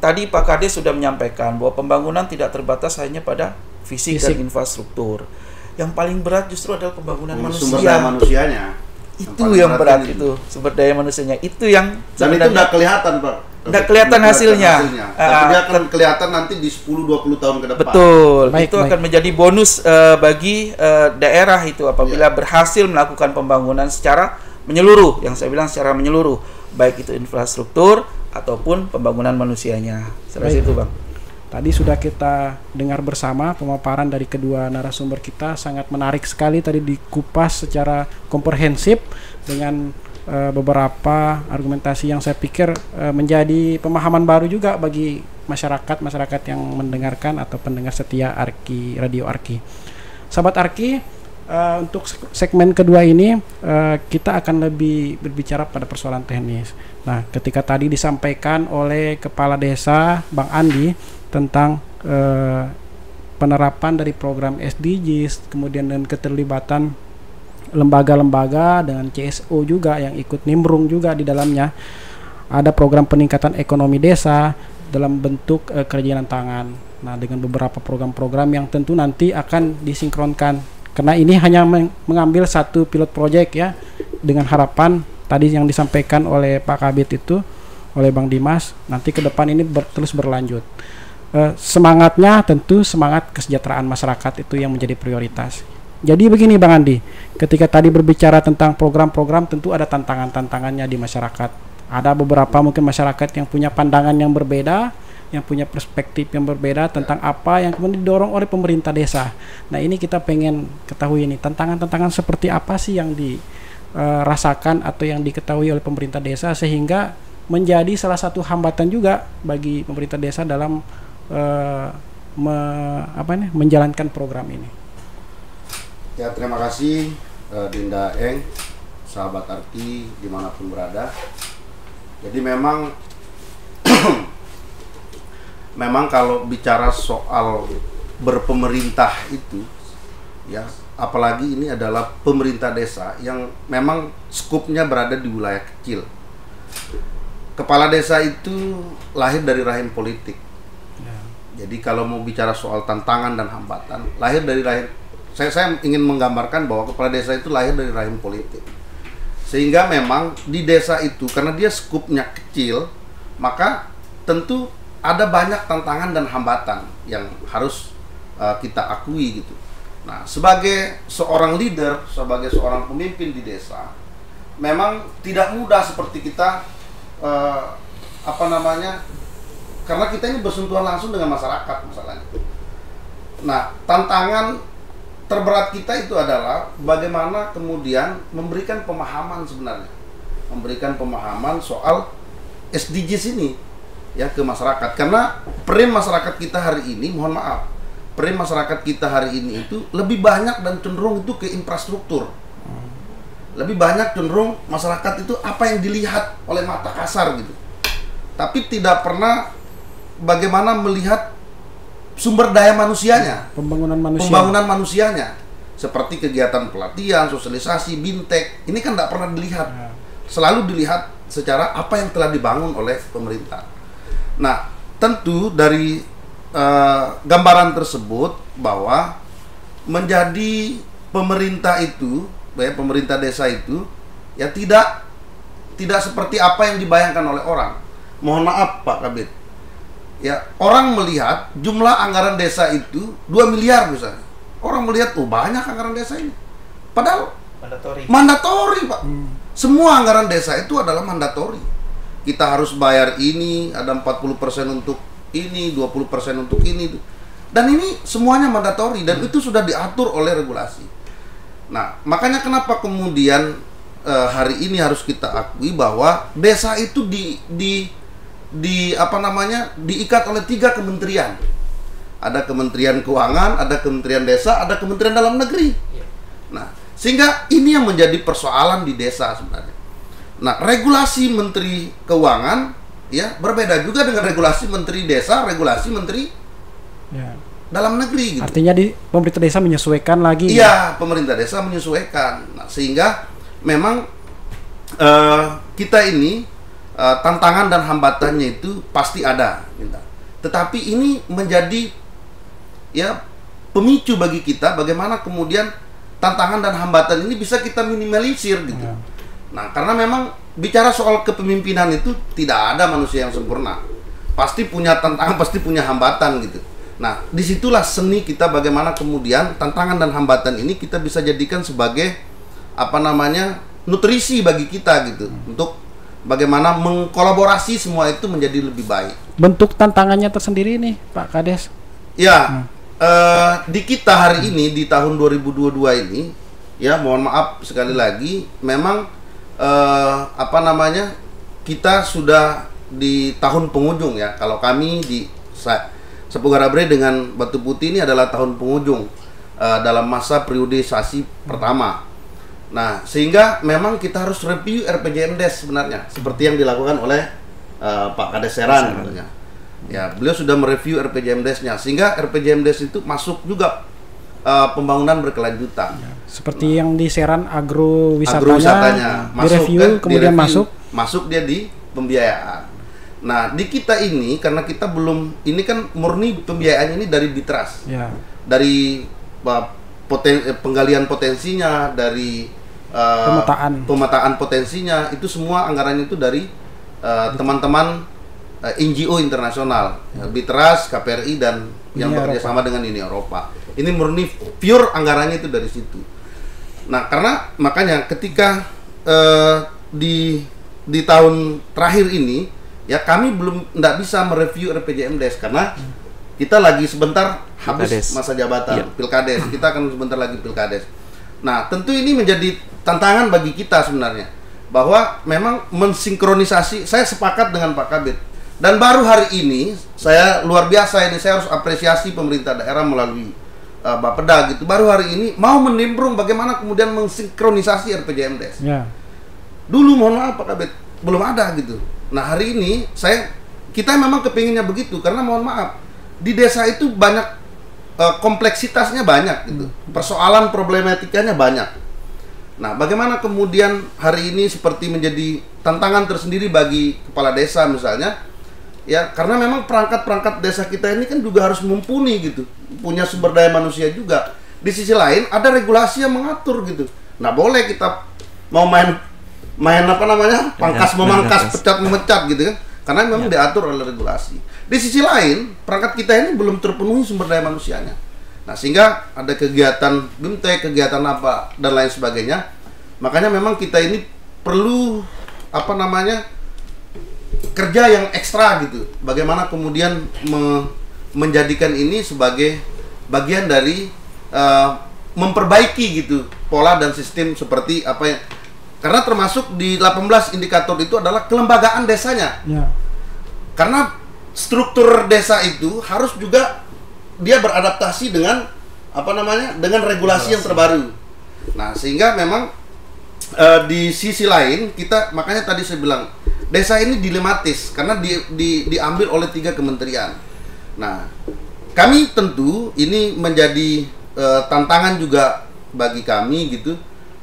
Tadi Pak Kades sudah menyampaikan bahwa pembangunan tidak terbatas hanya pada fisik dan infrastruktur. Yang paling berat justru adalah pembangunan manusia.
Sumber daya manusianya.
Itu yang berat itu, sumber daya manusianya. Itu yang
dan itu udah kelihatan, Pak.
Udah kelihatan hasilnya.
Tapi dia akan kelihatan nanti di 10-20 tahun ke depan.
Betul. Itu akan menjadi bonus bagi daerah itu apabila berhasil melakukan pembangunan secara menyeluruh, yang saya bilang secara menyeluruh, baik itu infrastruktur ataupun pembangunan manusianya. Seperti itu, Bang.
Tadi sudah kita dengar bersama pemaparan dari kedua narasumber kita, sangat menarik sekali tadi dikupas secara komprehensif dengan beberapa argumentasi yang saya pikir menjadi pemahaman baru juga bagi masyarakat yang mendengarkan atau pendengar setia Arki, Radio Arki. Sahabat Arki, untuk segmen kedua ini kita akan lebih berbicara pada persoalan teknis. Nah, ketika tadi disampaikan oleh Kepala Desa Bang Andi tentang penerapan dari program SDGs, kemudian dan keterlibatan lembaga-lembaga dengan CSO juga yang ikut nimbrung juga di dalamnya. Ada program peningkatan ekonomi desa dalam bentuk kerajinan tangan. Nah, dengan beberapa program-program yang tentu nanti akan disinkronkan. Karena ini hanya mengambil satu pilot project ya, dengan harapan tadi yang disampaikan oleh Pak Kabit itu, oleh Bang Dimas, nanti ke depan ini terus berlanjut. Semangatnya tentu semangat kesejahteraan masyarakat itu yang menjadi prioritas. Jadi begini Bang Andi, ketika tadi berbicara tentang program-program tentu ada tantangan-tantangannya di masyarakat. Ada beberapa mungkin masyarakat yang punya pandangan yang berbeda, yang punya perspektif yang berbeda tentang apa yang kemudian didorong oleh pemerintah desa. Nah, ini kita pengen ketahui ini tantangan-tantangan seperti apa sih yang dirasakan atau yang diketahui oleh pemerintah desa sehingga menjadi salah satu hambatan juga bagi pemerintah desa dalam menjalankan program ini.
Ya, terima kasih Dinda Eng, sahabat Arki dimanapun berada. Jadi memang memang kalau bicara soal berpemerintah itu, ya apalagi ini adalah pemerintah desa yang memang skupnya berada di wilayah kecil. Kepala desa itu lahir dari rahim politik. Jadi kalau mau bicara soal tantangan dan hambatan, lahir dari rahim. Saya ingin menggambarkan bahwa kepala desa itu lahir dari rahim politik. Sehingga memang di desa itu karena dia skupnya kecil, maka tentu ada banyak tantangan dan hambatan yang harus kita akui gitu. Nah, sebagai seorang leader, sebagai seorang pemimpin di desa, memang tidak mudah seperti kita karena kita ini bersentuhan langsung dengan masyarakat masalahnya. Nah, tantangan terberat kita itu adalah bagaimana kemudian memberikan pemahaman sebenarnya, memberikan pemahaman soal SDGs ini ya ke masyarakat. Karena peran masyarakat kita hari ini, mohon maaf, peran masyarakat kita hari ini itu lebih banyak dan cenderung itu ke infrastruktur. Lebih banyak cenderung masyarakat itu apa yang dilihat oleh mata kasar gitu. Tapi tidak pernah bagaimana melihat sumber daya manusianya, pembangunan manusianya, seperti kegiatan pelatihan, sosialisasi, bintek. Ini kan tidak pernah dilihat. Selalu dilihat secara apa yang telah dibangun oleh pemerintah. Nah, tentu dari gambaran tersebut bahwa menjadi pemerintah itu, pemerintah desa itu, ya tidak seperti apa yang dibayangkan oleh orang. Mohon maaf Pak Kabid. Ya, orang melihat jumlah anggaran desa itu 2 miliar misalnya. Orang melihat, oh banyak anggaran desa ini. Padahal mandatori Pak. Semua anggaran desa itu adalah mandatori. Kita harus bayar ini, ada 40% untuk ini, 20% untuk ini. Dan ini semuanya mandatori dan itu sudah diatur oleh regulasi. Nah, makanya kenapa kemudian hari ini harus kita akui bahwa desa itu diikat oleh 3 kementerian. Ada Kementerian Keuangan, ada Kementerian Desa, ada Kementerian Dalam Negeri. Nah, sehingga ini yang menjadi persoalan di desa sebenarnya. Nah, regulasi Menteri Keuangan ya berbeda juga dengan regulasi Menteri Desa, regulasi Menteri Dalam Negeri gitu.
Artinya pemerintah desa menyesuaikan lagi.
Iya, pemerintah desa menyesuaikan. Nah, sehingga memang kita ini tantangan dan hambatannya itu pasti ada, tetapi ini menjadi ya pemicu bagi kita bagaimana kemudian tantangan dan hambatan ini bisa kita minimalisir gitu. Nah, karena memang bicara soal kepemimpinan itu tidak ada manusia yang sempurna, pasti punya tantangan, pasti punya hambatan gitu. Nah, disitulah seni kita bagaimana kemudian tantangan dan hambatan ini kita bisa jadikan sebagai nutrisi bagi kita gitu, untuk bagaimana mengkolaborasi semua itu menjadi lebih baik.
Bentuk tantangannya tersendiri nih Pak Kades.
Ya, di kita hari ini di tahun 2022 ini, ya mohon maaf sekali lagi, memang kita sudah di tahun penghujung ya. Kalau kami di Sepugarabre dengan Batu Putih ini adalah tahun penghujung dalam masa periodisasi pertama. Nah, sehingga memang kita harus review RPJMDes sebenarnya, seperti yang dilakukan oleh Pak Kades Seran katanya. Ya, beliau sudah mereview RPJMDes-nya, sehingga RPJMDes itu masuk juga pembangunan berkelanjutan.
Seperti yang di Seran agrowisatanya masuk, direview, kemudian
masuk dia di pembiayaan. Nah, di kita ini karena kita belum, ini kan murni pembiayaannya ini dari Bitras, dari penggalian potensinya, dari pemetaan potensinya, itu semua anggarannya itu dari teman-teman NGO internasional, Bitras, KPRI dan yang bekerja sama dengan Uni Eropa. Ini murni pure anggarannya itu dari situ. Nah, karena makanya ketika di tahun terakhir ini ya kami belum tidak bisa mereview RPJMDes karena kita lagi sebentar habis masa jabatan Pilkades. Kita akan sebentar lagi Pilkades. Nah, tentu ini menjadi tantangan bagi kita sebenarnya, bahwa memang mensinkronisasi. Saya sepakat dengan Pak Kabid. Dan baru hari ini saya luar biasa ini, saya harus apresiasi pemerintah daerah melalui Bapeda gitu. Baru hari ini mau menimbrung bagaimana kemudian mensinkronisasi RPJMDes. Dulu mohon maaf Pak Kabid, belum ada gitu. Nah, hari ini saya kita memang kepinginnya begitu, karena mohon maaf, di desa itu banyak kompleksitasnya banyak gitu. Persoalan problematikanya banyak. Nah, bagaimana kemudian hari ini seperti menjadi tantangan tersendiri bagi kepala desa misalnya, ya karena memang perangkat-perangkat desa kita ini kan juga harus mumpuni gitu, punya sumber daya manusia juga. Di sisi lain ada regulasi yang mengatur gitu. Nah, boleh kita mau main apa namanya, pangkas memangkas, pecat memecat gitu kan, karena memang diatur oleh regulasi. Di sisi lain perangkat kita ini belum terpenuhi sumber daya manusianya. Nah, sehingga ada kegiatan BIMTEK, kegiatan apa dan lain sebagainya. Makanya memang kita ini perlu apa namanya, kerja yang ekstra gitu. Bagaimana kemudian menjadikan ini sebagai bagian dari memperbaiki gitu pola dan sistem seperti apa yang, karena termasuk di 18 indikator itu adalah kelembagaan desanya.
Ya.
Karena struktur desa itu harus juga dia beradaptasi dengan apa namanya, dengan regulasi yang terbaru. Nah, sehingga memang di sisi lain kita, makanya tadi saya bilang desa ini dilematis karena diambil oleh 3 kementerian. Nah, kami tentu ini menjadi tantangan juga bagi kami gitu.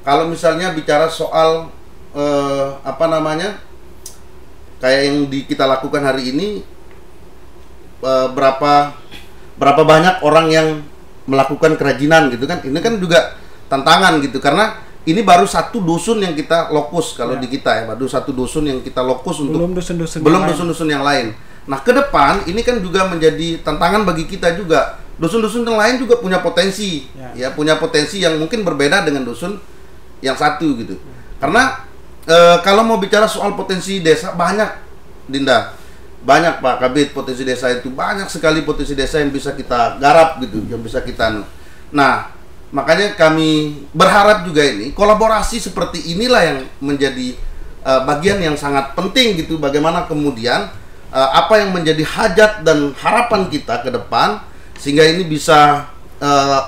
Kalau misalnya bicara soal apa namanya, kayak yang kita lakukan hari ini, berapa banyak orang yang melakukan kerajinan gitu kan, ini kan juga tantangan gitu, karena ini baru satu dusun yang kita lokus kalau di kita ya, baru satu dusun yang kita lokus untuk
belum dusun-dusun
yang lain. Nah, ke depan ini kan juga menjadi tantangan bagi kita juga. Dusun-dusun yang lain juga punya potensi, ya punya potensi yang mungkin berbeda dengan dusun yang satu gitu. Karena kalau mau bicara soal potensi desa banyak, Dinda. Banyak Pak Kabid, potensi desa itu banyak sekali, potensi desa yang bisa kita garap gitu, yang bisa kita. Nah, makanya kami berharap juga ini kolaborasi seperti inilah yang menjadi bagian yang sangat penting gitu. Bagaimana kemudian apa yang menjadi hajat dan harapan kita ke depan sehingga ini bisa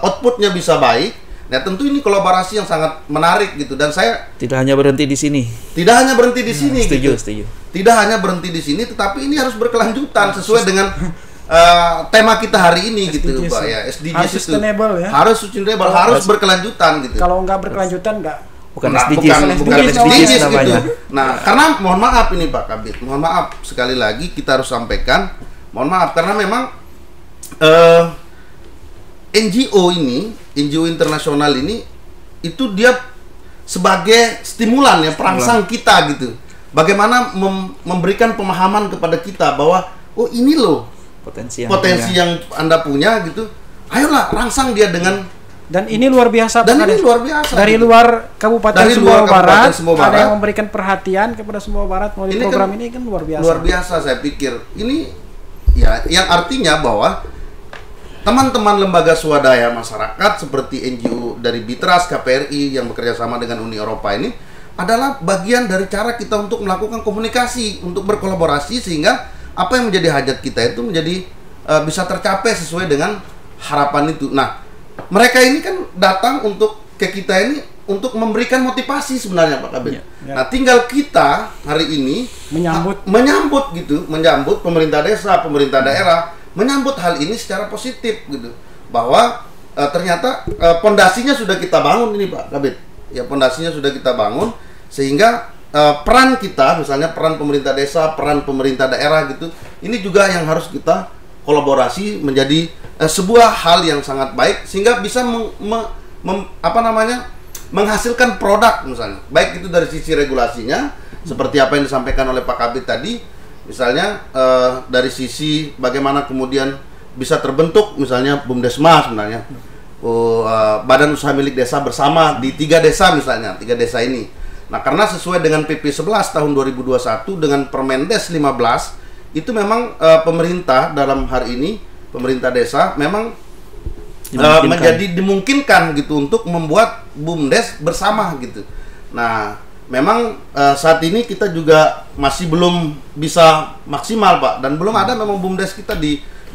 outputnya bisa baik. Nah, tentu ini kolaborasi yang sangat menarik gitu, dan saya
tidak hanya berhenti di sini.
Tidak hanya berhenti di sini.
Setuju,
gitu.
setuju.
Tidak hanya berhenti di sini, tetapi ini harus berkelanjutan sesuai dengan tema kita hari ini gitu, Pak ya. SDGs
harus sustainable ya.
Harus sustainable, harus berkelanjutan gitu.
Kalau nggak berkelanjutan nggak.
Bukan
nah,
SDGs,
bukan SDGs
gitu.
gitu. Nah, karena mohon maaf ini Pak Kabid, mohon maaf sekali lagi kita harus sampaikan, mohon maaf karena memang NGO internasional ini itu dia sebagai stimulan ya, perangsang kita gitu. Bagaimana memberikan pemahaman kepada kita bahwa oh ini loh potensi yang Anda punya gitu. Ayolah rangsang dia dengan,
dan ini luar biasa.
Dan ini luar biasa.
Dari
gitu.
Luar Kabupaten Sumbawa Barat ada yang memberikan perhatian kepada Sumbawa Barat melalui program kan, ini kan luar biasa.
Luar biasa saya pikir. Ini ya yang artinya bahwa teman-teman lembaga swadaya masyarakat seperti NGO dari Bitras, KPRI yang bekerja sama dengan Uni Eropa ini adalah bagian dari cara kita untuk melakukan komunikasi, untuk berkolaborasi sehingga apa yang menjadi hajat kita itu menjadi bisa tercapai sesuai dengan harapan itu. Nah, mereka ini kan datang untuk ke kita ini untuk memberikan motivasi sebenarnya Pak Kabid. Nah, tinggal kita hari ini menyambut pemerintah desa, pemerintah daerah menyambut hal ini secara positif gitu, bahwa ternyata pondasinya sudah kita bangun ini Pak Kabid. Ya, pondasinya sudah kita bangun sehingga peran kita, misalnya peran pemerintah desa, peran pemerintah daerah gitu, ini juga yang harus kita kolaborasi menjadi sebuah hal yang sangat baik sehingga bisa menghasilkan produk misalnya, baik itu dari sisi regulasinya seperti apa yang disampaikan oleh Pak Kabid tadi. Misalnya dari sisi bagaimana kemudian bisa terbentuk misalnya BUMDesma sebenarnya, badan usaha milik desa bersama di 3 desa misalnya, 3 desa ini. Nah, karena sesuai dengan PP 11 tahun 2021 dengan Permendes 15 itu memang pemerintah dalam hari ini, pemerintah desa memang menjadi dimungkinkan gitu untuk membuat BUMDes bersama gitu. Nah, memang saat ini kita juga masih belum bisa maksimal Pak, dan belum ada memang BUMDes kita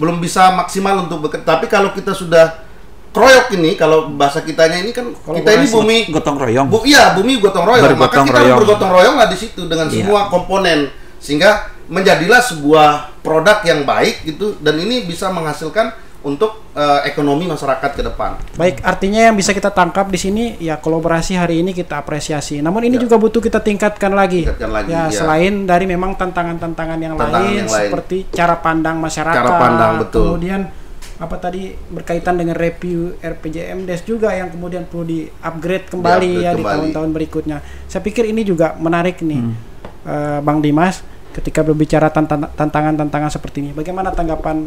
belum bisa maksimal untuk bekerja. Tapi kalau kita sudah kroyok ini, kalau bahasa kitanya ini kan kita ini bumi
gotong royong.
Bumi gotong royong. Maka kita harus bergotong royong lah di situ dengan semua komponen sehingga menjadilah sebuah produk yang baik gitu, dan ini bisa menghasilkan untuk ekonomi masyarakat ke depan.
Baik, artinya yang bisa kita tangkap di sini ya kolaborasi hari ini kita apresiasi. Namun ini juga butuh kita tingkatkan lagi. Ya, selain dari memang tantangan-tantangan yang lain seperti cara pandang masyarakat.
Cara pandang, betul.
Kemudian apa tadi berkaitan dengan review RPJMDes juga yang kemudian perlu di-upgrade kembali di tahun-tahun berikutnya. Saya pikir ini juga menarik nih, Bang Dimas, ketika berbicara tantangan-tantangan seperti ini. Bagaimana tanggapan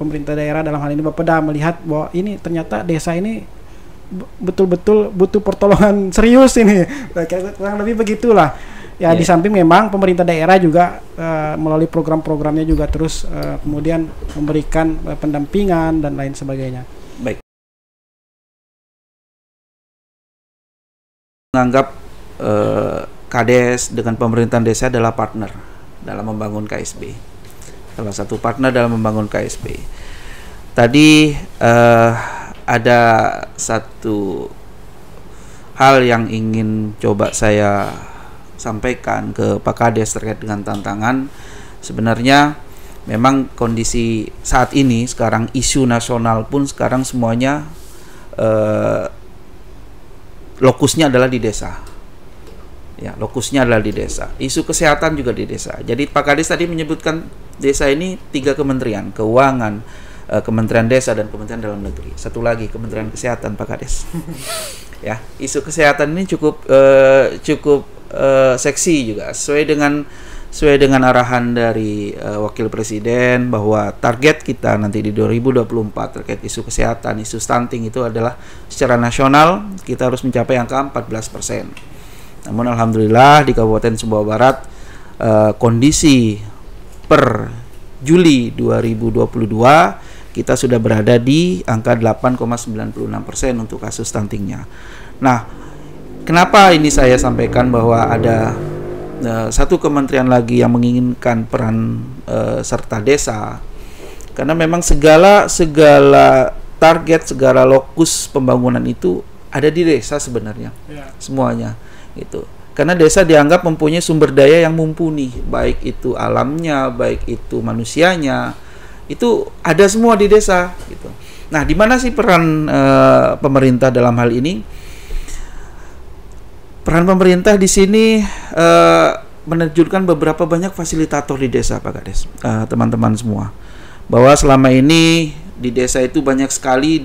pemerintah daerah dalam hal ini Bapeda melihat bahwa ini ternyata desa ini betul-betul butuh pertolongan serius ini, kurang lebih begitulah ya. Di samping memang pemerintah daerah juga melalui program-programnya juga terus kemudian memberikan pendampingan dan lain sebagainya.
Baik, menganggap Kades dengan pemerintahan desa adalah partner dalam membangun KSB. Salah satu partner dalam membangun KSB. Tadi ada satu hal yang ingin coba saya sampaikan ke Pak Kades terkait dengan tantangan. Sebenarnya memang kondisi saat ini sekarang isu nasional pun sekarang semuanya lokusnya adalah di desa. Ya, lokusnya adalah di desa. Isu kesehatan juga di desa. Jadi Pak Kades tadi menyebutkan desa ini 3 kementerian, keuangan, Kementerian Desa dan Kementerian Dalam Negeri. Satu lagi Kementerian Kesehatan Pak Kades. Ya, isu kesehatan ini cukup seksi juga. Sesuai dengan arahan dari Wakil Presiden bahwa target kita nanti di 2024 terkait isu kesehatan, isu stunting itu adalah secara nasional kita harus mencapai angka 14%. Namun alhamdulillah di Kabupaten Sumbawa Barat kondisi per Juli 2022 kita sudah berada di angka 8,96% untuk kasus stuntingnya. Nah, kenapa ini saya sampaikan bahwa ada satu kementerian lagi yang menginginkan peran serta desa? Karena memang segala target, segala lokus pembangunan itu ada di desa sebenarnya, semuanya. Gitu. Karena desa dianggap mempunyai sumber daya yang mumpuni, baik itu alamnya, baik itu manusianya, itu ada semua di desa. Gitu. Nah, di mana sih peran pemerintah dalam hal ini? Peran pemerintah di sini menerjunkan beberapa banyak fasilitator di desa, Pak Kades, teman-teman semua, bahwa selama ini di desa itu banyak sekali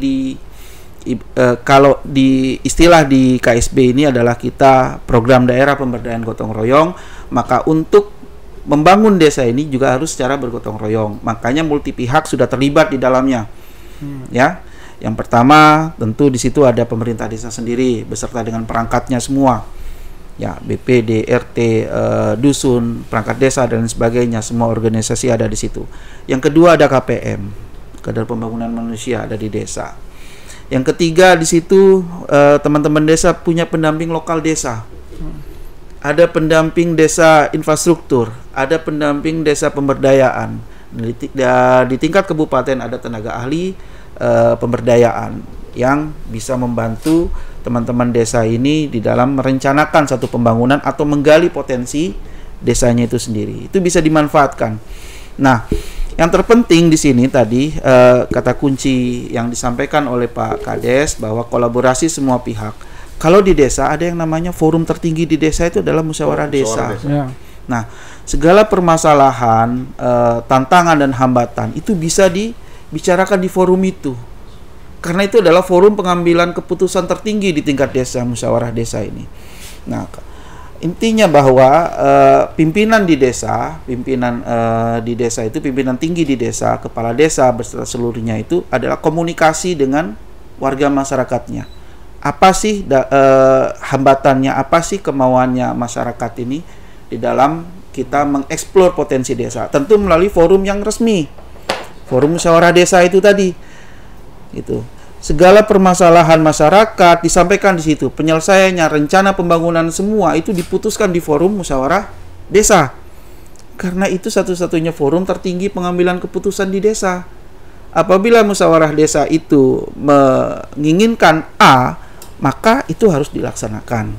kalau di istilah di KSB ini adalah kita program daerah pemberdayaan gotong royong, maka untuk membangun desa ini juga harus secara bergotong royong. Makanya multi pihak sudah terlibat di dalamnya. Ya. Yang pertama tentu di situ ada pemerintah desa sendiri beserta dengan perangkatnya semua. Ya, BPD, RT, dusun, perangkat desa dan sebagainya, semua organisasi ada di situ. Yang kedua ada KPM, Kadar Pembangunan Manusia ada di desa. Yang ketiga di situ teman-teman desa punya pendamping lokal desa. Ada pendamping desa infrastruktur, ada pendamping desa pemberdayaan. Di tingkat kabupaten ada tenaga ahli pemberdayaan yang bisa membantu teman-teman desa ini di dalam merencanakan satu pembangunan atau menggali potensi desanya itu sendiri. Itu bisa dimanfaatkan. Nah, yang terpenting di sini tadi kata kunci yang disampaikan oleh Pak Kades bahwa kolaborasi semua pihak. Kalau di desa ada yang namanya forum tertinggi di desa itu adalah musyawarah desa. Ya. Nah, segala permasalahan, tantangan dan hambatan itu bisa dibicarakan di forum itu. Karena itu adalah forum pengambilan keputusan tertinggi di tingkat desa, musyawarah desa ini. Nah, intinya bahwa pimpinan di desa, itu pimpinan tinggi di desa, kepala desa beserta seluruhnya itu adalah komunikasi dengan warga masyarakatnya. Apa sih hambatannya, apa sih kemauannya masyarakat ini di dalam kita mengeksplor potensi desa. Tentu melalui forum yang resmi, forum musyawarah desa itu tadi. Gitu. Segala permasalahan masyarakat disampaikan di situ, penyelesaiannya, rencana pembangunan semua itu diputuskan di forum musyawarah desa. Karena itu satu-satunya forum tertinggi pengambilan keputusan di desa. Apabila musyawarah desa itu menginginkan A, maka itu harus dilaksanakan.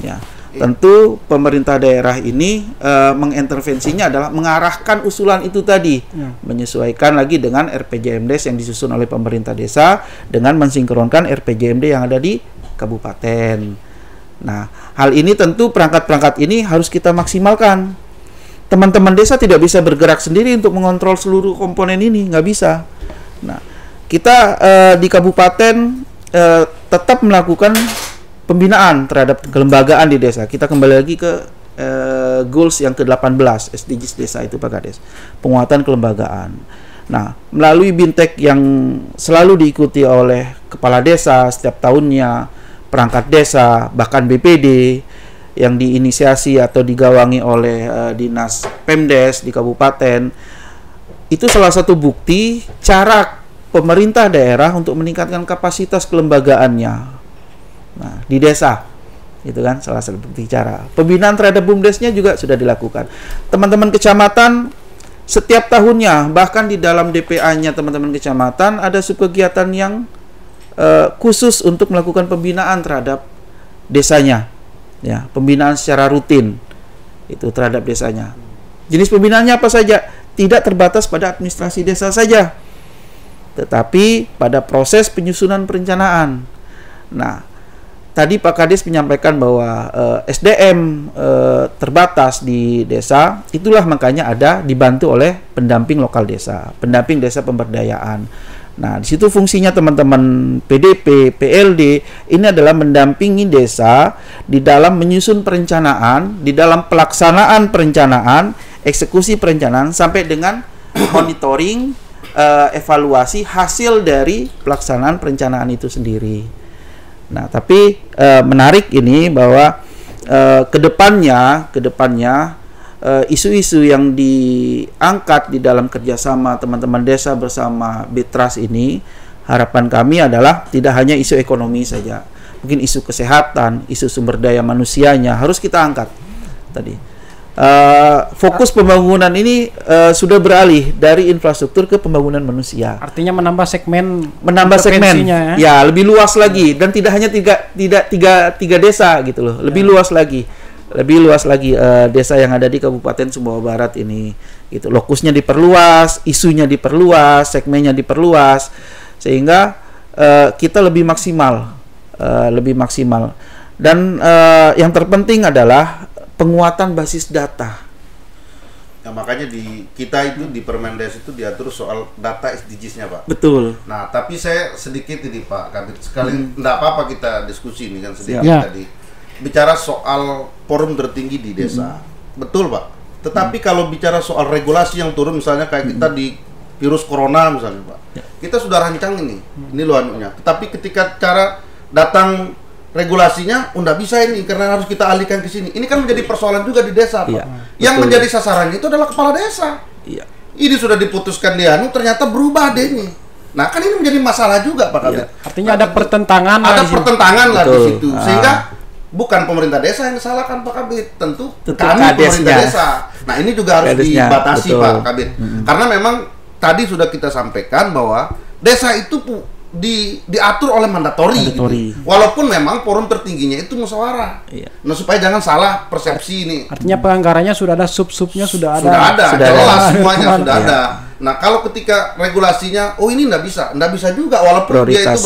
Ya. Tentu pemerintah daerah ini mengintervensinya adalah mengarahkan usulan itu tadi, menyesuaikan lagi dengan RPJMD yang disusun oleh pemerintah desa dengan mensinkronkan RPJMD yang ada di kabupaten. Nah, hal ini tentu perangkat-perangkat ini harus kita maksimalkan. Teman-teman desa tidak bisa bergerak sendiri untuk mengontrol seluruh komponen ini, nggak bisa. Nah, kita di kabupaten tetap melakukan pembinaan terhadap kelembagaan di desa. Kita kembali lagi ke goals yang ke-18 SDGs desa itu Pak Kades. Penguatan kelembagaan. Nah, melalui Bintek yang selalu diikuti oleh kepala desa setiap tahunnya, perangkat desa, bahkan BPD yang diinisiasi atau digawangi oleh Dinas Pemdes di kabupaten, itu salah satu bukti cara pemerintah daerah untuk meningkatkan kapasitas kelembagaannya. Nah, di desa itu kan salah satu cara. Pembinaan terhadap BUMDesnya juga sudah dilakukan. Teman-teman kecamatan setiap tahunnya, bahkan di dalam DPA-nya teman-teman kecamatan ada subkegiatan yang khusus untuk melakukan pembinaan terhadap desanya. Ya, pembinaan secara rutin itu terhadap desanya. Jenis pembinaannya apa saja? Tidak terbatas pada administrasi desa saja, tetapi pada proses penyusunan perencanaan. Nah, tadi Pak Kades menyampaikan bahwa SDM terbatas di desa, itulah makanya ada dibantu oleh pendamping lokal desa, pendamping desa pemberdayaan. Nah, di situ fungsinya teman-teman PDP, PLD ini adalah mendampingi desa di dalam menyusun perencanaan, di dalam pelaksanaan perencanaan, eksekusi perencanaan sampai dengan monitoring, evaluasi hasil dari pelaksanaan perencanaan itu sendiri. Nah, tapi menarik ini bahwa kedepannya isu-isu yang diangkat di dalam kerjasama teman-teman desa bersama Bitras ini, harapan kami adalah tidak hanya isu ekonomi saja, mungkin isu kesehatan, isu sumber daya manusianya harus kita angkat. Tadi fokus pembangunan ini sudah beralih dari infrastruktur ke pembangunan manusia.
Artinya menambah segmen,
ya lebih luas lagi, dan tidak hanya tiga desa gitu loh, lebih luas lagi desa yang ada di Kabupaten Sumbawa Barat ini gitu. Lokusnya diperluas, isunya diperluas, segmennya diperluas, sehingga kita lebih maksimal. Dan yang terpenting adalah penguatan basis data.
Ya, makanya di kita itu di Permendes itu diatur soal data SDGs-nya, Pak.
Betul.
Nah, tapi saya sedikit ini Pak Kabit, sekali enggak apa-apa kita diskusi ini kan sedikit tadi. Bicara soal forum tertinggi di desa. Betul, Pak. Tetapi kalau bicara soal regulasi yang turun, misalnya kayak kita di virus corona misalnya, Pak. Kita sudah rancang ini loh anunya. Tetapi ketika cara datang regulasinya, nggak bisa ini karena harus kita alihkan ke sini. Ini kan menjadi persoalan juga di desa, Pak. Yang menjadi sasarannya itu adalah kepala desa. Ini sudah diputuskan dia, ternyata berubah deh ini. Nah, kan ini menjadi masalah juga, Pak Kabit.
Artinya ada pertentangan.
Ada pertentangan lah di situ. Sehingga bukan pemerintah desa yang disalahkan Pak Kabit, tentu kami pemerintah desa. Nah, ini juga harus dibatasi Pak Kabit. Karena memang tadi sudah kita sampaikan bahwa desa itu diatur oleh mandatori. Gitu. Walaupun memang forum tertingginya itu musyawarah. Nah, supaya jangan salah persepsi ini.
Artinya penganggarannya sudah ada, sub-subnya sudah ada.
Jelas semuanya sudah ada. Nah, kalau ketika regulasinya, ini nggak bisa juga walaupun dia itu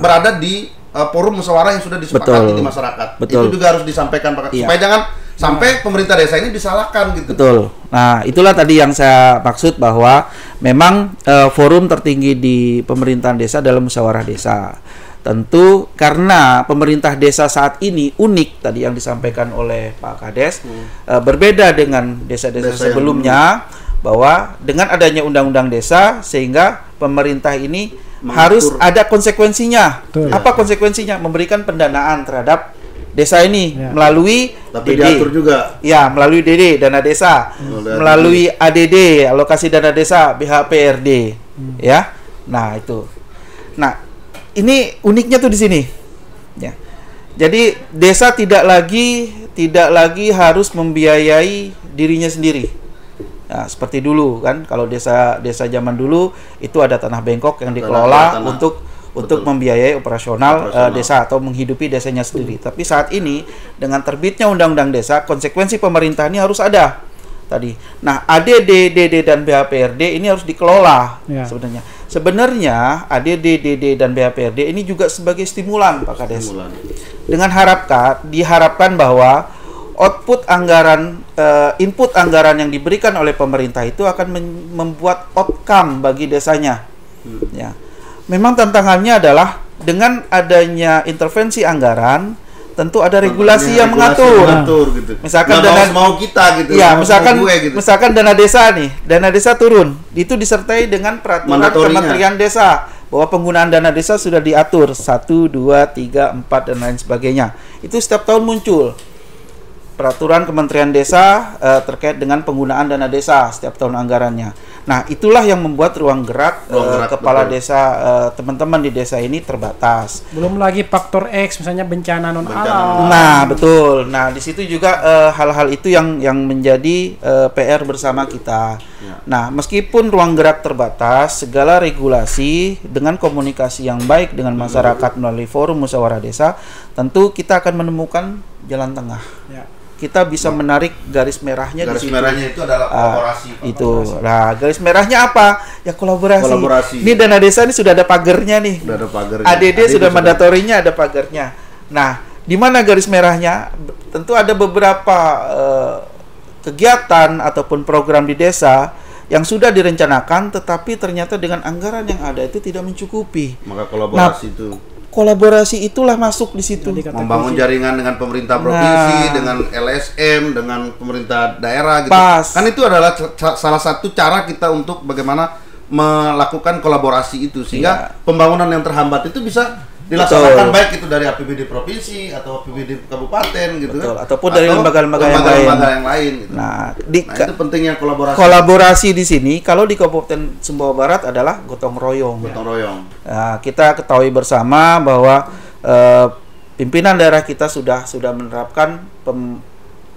berada di forum musyawarah yang sudah disepakati di masyarakat. Itu juga harus disampaikan Pak, supaya jangan sampai pemerintah desa ini disalahkan gitu.
Betul. Nah, itulah tadi yang saya maksud bahwa memang forum tertinggi di pemerintahan desa dalam musyawarah desa. Tentu karena pemerintah desa saat ini unik tadi yang disampaikan oleh Pak Kades, berbeda dengan desa-desa sebelumnya, bahwa dengan adanya undang-undang desa sehingga pemerintah ini harus ada konsekuensinya. Apa konsekuensinya? Memberikan pendanaan terhadap desa ini melalui DD.
Juga.
Ya, melalui DD, dana desa. Melalui ADD, alokasi dana desa, BHPRD. Ya. Nah, itu. Nah, ini uniknya tuh di sini. Ya. Jadi desa tidak lagi harus membiayai dirinya sendiri. Nah, seperti dulu kan, kalau desa zaman dulu itu ada tanah bengkok yang dikelola untuk membiayai operasional desa atau menghidupi desanya sendiri. Tapi saat ini dengan terbitnya Undang-Undang Desa, konsekuensi pemerintah ini harus ada tadi. Nah, ADD, DD dan BHPRD ini harus dikelola sebenarnya. Sebenarnya ADD, DD dan BHPRD ini juga sebagai stimulan Pak Kades. Dengan diharapkan bahwa output anggaran, input anggaran yang diberikan oleh pemerintah itu akan membuat outcome bagi desanya. Ya. Memang tantangannya adalah dengan adanya intervensi anggaran, tentu ada regulasi yang mengatur. Gitu. Misalkan dana
mau kita gitu.
Ya, misalkan dana desa nih, dana desa turun, itu disertai dengan peraturan Kementerian Desa bahwa penggunaan dana desa sudah diatur 1, 2, 3, 4 dan lain sebagainya. Itu setiap tahun muncul peraturan Kementerian Desa terkait dengan penggunaan dana desa setiap tahun anggarannya. Nah, itulah yang membuat ruang gerak kepala desa, teman-teman di desa ini terbatas.
Belum lagi faktor X, misalnya bencana non alam.
Nah, betul. Nah, di situ juga hal-hal itu yang menjadi PR bersama kita. Nah, meskipun ruang gerak terbatas, segala regulasi dengan komunikasi yang baik dengan masyarakat melalui forum musyawarah desa, tentu kita akan menemukan jalan tengah. Kita bisa menarik garis merahnya di situ.
Garis merahnya itu adalah kolaborasi.
Nah, garis merahnya apa? Ya kolaborasi. Ini dana desa ini sudah ada pagernya nih.
Sudah ada pagernya.
ADD sudah mandatorinya, ada pagernya. Nah, di mana garis merahnya? Tentu ada beberapa kegiatan ataupun program di desa yang sudah direncanakan, tetapi ternyata dengan anggaran yang ada itu tidak mencukupi.
Maka kolaborasi
kolaborasi itulah masuk di situ.
Membangun jaringan dengan pemerintah provinsi, dengan LSM, dengan pemerintah daerah gitu. Kan itu adalah salah satu cara kita untuk bagaimana melakukan kolaborasi itu sehingga pembangunan yang terhambat itu bisa dilaksanakan baik itu dari APBD provinsi atau APBD kabupaten gitu.
Ataupun dari lembaga-lembaga
yang lain gitu.
Nah,
itu pentingnya kolaborasi.
Kolaborasi di sini kalau di Kabupaten Sumbawa Barat adalah gotong royong. Nah, kita ketahui bersama bahwa pimpinan daerah kita sudah menerapkan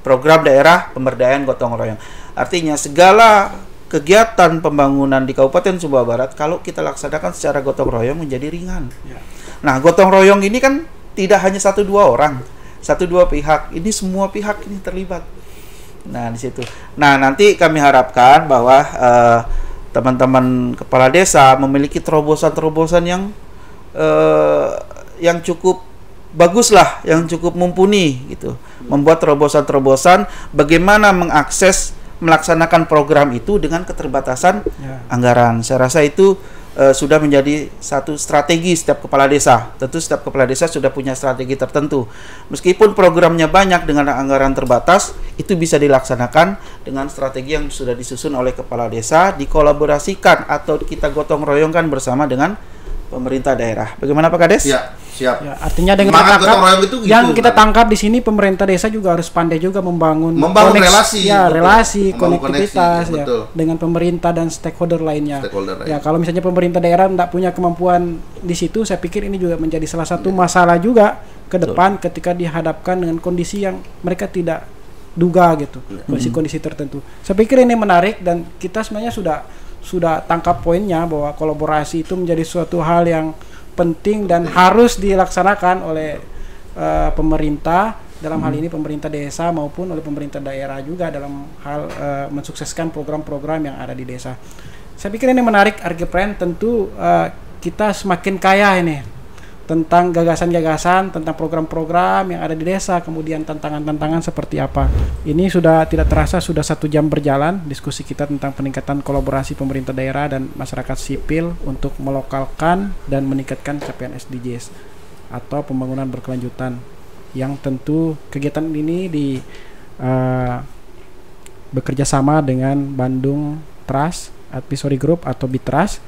program daerah pemberdayaan gotong royong. Artinya segala kegiatan pembangunan di Kabupaten Sumbawa Barat kalau kita laksanakan secara gotong royong menjadi ringan. Nah, gotong royong ini kan tidak hanya 1-2 orang, 1-2 pihak. Ini semua pihak ini terlibat. Nah, di situ. Nah, nanti kami harapkan bahwa teman-teman kepala desa memiliki terobosan-terobosan yang cukup bagus lah, yang cukup mumpuni gitu. Membuat terobosan-terobosan bagaimana mengakses melaksanakan program itu dengan keterbatasan anggaran. Saya rasa itu sudah menjadi satu strategi setiap kepala desa. Tentu setiap kepala desa sudah punya strategi tertentu. Meskipun programnya banyak dengan anggaran terbatas, itu bisa dilaksanakan dengan strategi yang sudah disusun oleh kepala desa, dikolaborasikan atau kita gotong royongkan bersama dengan pemerintah daerah. Bagaimana Pak Kades?
Ya, siap.
Ya, artinya dengan yang kita tangkap di sini pemerintah desa juga harus pandai juga membangun
relasi,
konektivitas dengan pemerintah dan stakeholder lainnya. Ya, kalau misalnya pemerintah daerah tidak punya kemampuan di situ, saya pikir ini juga menjadi salah satu masalah juga ke depan ketika dihadapkan dengan kondisi yang mereka tidak duga gitu, kondisi-kondisi tertentu. Saya pikir ini menarik dan kita sebenarnya sudah tangkap poinnya bahwa kolaborasi itu menjadi suatu hal yang penting dan harus dilaksanakan oleh pemerintah dalam hal ini pemerintah desa maupun oleh pemerintah daerah juga dalam hal mensukseskan program-program yang ada di desa. Saya pikir ini menarik Argipren, tentu kita semakin kaya ini tentang gagasan-gagasan, tentang program-program yang ada di desa, kemudian tantangan-tantangan seperti apa. Ini sudah tidak terasa sudah 1 jam berjalan diskusi kita tentang peningkatan kolaborasi pemerintah daerah dan masyarakat sipil untuk melokalkan dan meningkatkan capaian SDGs atau pembangunan berkelanjutan, yang tentu kegiatan ini bekerja sama dengan Bandung Trust Advisory Group atau BITRAS,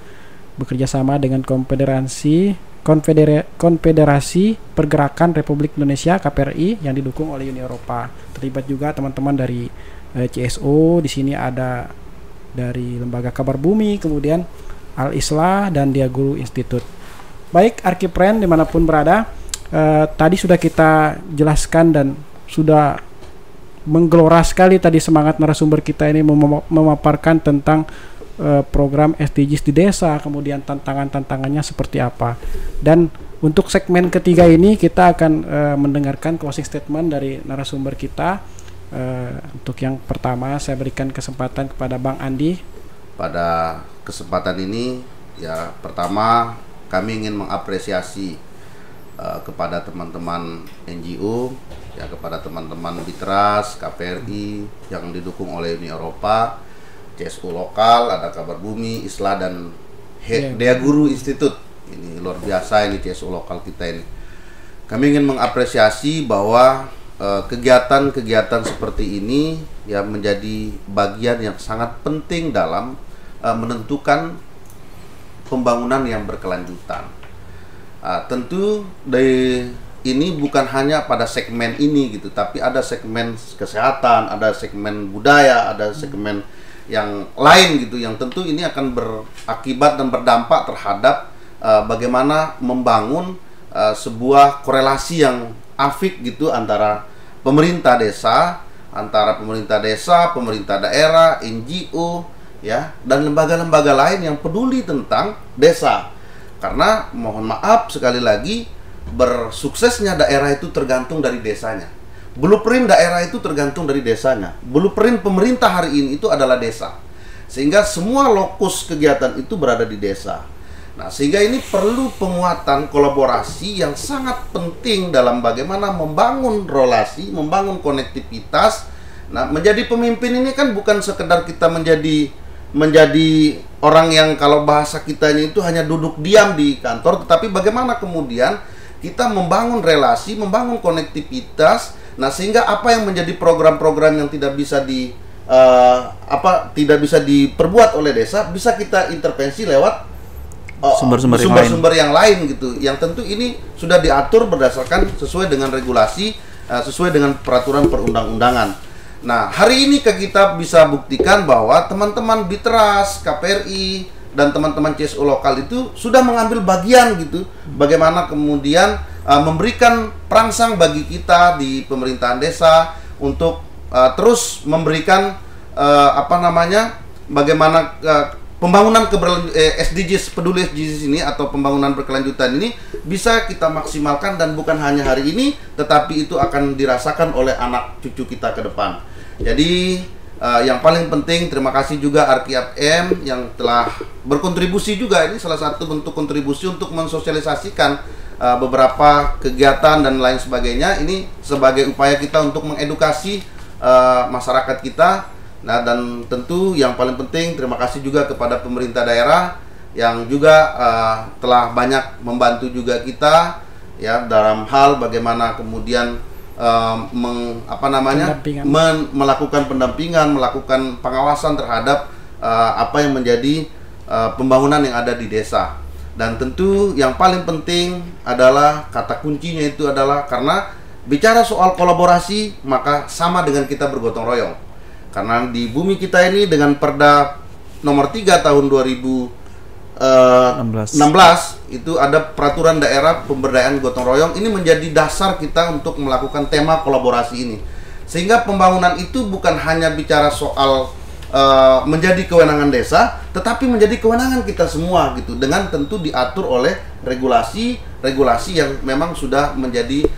bekerja sama dengan Konfederasi Pergerakan Republik Indonesia KPRI yang didukung oleh Uni Eropa. Terlibat juga teman-teman dari CSO, di sini ada dari Lembaga Kabar Bumi, kemudian Al-Islah dan Diaguru Institute. Baik Argipren dimanapun berada, tadi sudah kita jelaskan dan sudah menggelora sekali tadi semangat narasumber kita ini memaparkan tentang program SDGs di desa, kemudian tantangan-tantangannya seperti apa. Dan untuk segmen ketiga ini kita akan mendengarkan closing statement dari narasumber kita. Untuk yang pertama saya berikan kesempatan kepada Bang Andi.
Pada kesempatan ini ya, pertama kami ingin mengapresiasi kepada teman-teman NGO, ya, kepada teman-teman Bitras, KPRI yang didukung oleh Uni Eropa, CSU lokal, ada Kabar Bumi, ISLA, dan Dea Guru Institute. Ini luar biasa ini CSU lokal kita ini. Kami ingin mengapresiasi bahwa kegiatan-kegiatan seperti ini ya menjadi bagian yang sangat penting dalam menentukan pembangunan yang berkelanjutan. Tentu dari ini bukan hanya pada segmen ini gitu, tapi ada segmen kesehatan, ada segmen budaya, ada segmen yang lain gitu, yang tentu ini akan berakibat dan berdampak terhadap bagaimana membangun sebuah korelasi yang afik gitu antara pemerintah desa, pemerintah daerah, NGO, ya, dan lembaga-lembaga lain yang peduli tentang desa. Karena mohon maaf sekali lagi, bersuksesnya daerah itu tergantung dari desanya. Blueprint daerah itu tergantung dari desanya. Blueprint pemerintah hari ini itu adalah desa. Sehingga semua lokus kegiatan itu berada di desa. Nah, sehingga ini perlu penguatan kolaborasi yang sangat penting dalam bagaimana membangun relasi, membangun konektivitas. Nah, menjadi pemimpin ini kan bukan sekedar kita menjadi orang yang kalau bahasa kita ini itu hanya duduk diam di kantor, tetapi bagaimana kemudian kita membangun relasi, membangun konektivitas. Nah, sehingga apa yang menjadi program-program yang tidak bisa diperbuat oleh desa bisa kita intervensi lewat sumber-sumber yang lain gitu, yang tentu ini sudah diatur berdasarkan sesuai dengan regulasi, sesuai dengan peraturan perundang-undangan. Nah, hari ini kita bisa buktikan bahwa teman-teman Bitras, KPRI, dan teman-teman CSU lokal itu sudah mengambil bagian gitu, bagaimana kemudian memberikan perangsang bagi kita di pemerintahan desa untuk terus memberikan bagaimana pembangunan SDGs, peduli SDGs ini atau pembangunan berkelanjutan ini bisa kita maksimalkan, dan bukan hanya hari ini, tetapi itu akan dirasakan oleh anak cucu kita ke depan. Jadi yang paling penting, terima kasih juga Arki FM yang telah berkontribusi juga. Ini salah satu bentuk kontribusi untuk mensosialisasikan beberapa kegiatan dan lain sebagainya. Ini sebagai upaya kita untuk mengedukasi masyarakat kita. Nah, dan tentu yang paling penting terima kasih juga kepada pemerintah daerah yang juga telah banyak membantu juga kita ya dalam hal bagaimana kemudian melakukan pendampingan, melakukan pengawasan terhadap apa yang menjadi pembangunan yang ada di desa. Dan tentu yang paling penting adalah kata kuncinya itu adalah karena bicara soal kolaborasi maka sama dengan kita bergotong royong. Karena di bumi kita ini dengan Perda nomor 3 tahun 2016 itu ada peraturan daerah pemberdayaan gotong royong. Ini menjadi dasar kita untuk melakukan tema kolaborasi ini. Sehingga pembangunan itu bukan hanya bicara soal menjadi kewenangan desa, tetapi menjadi kewenangan kita semua gitu, dengan tentu diatur oleh regulasi yang memang sudah menjadi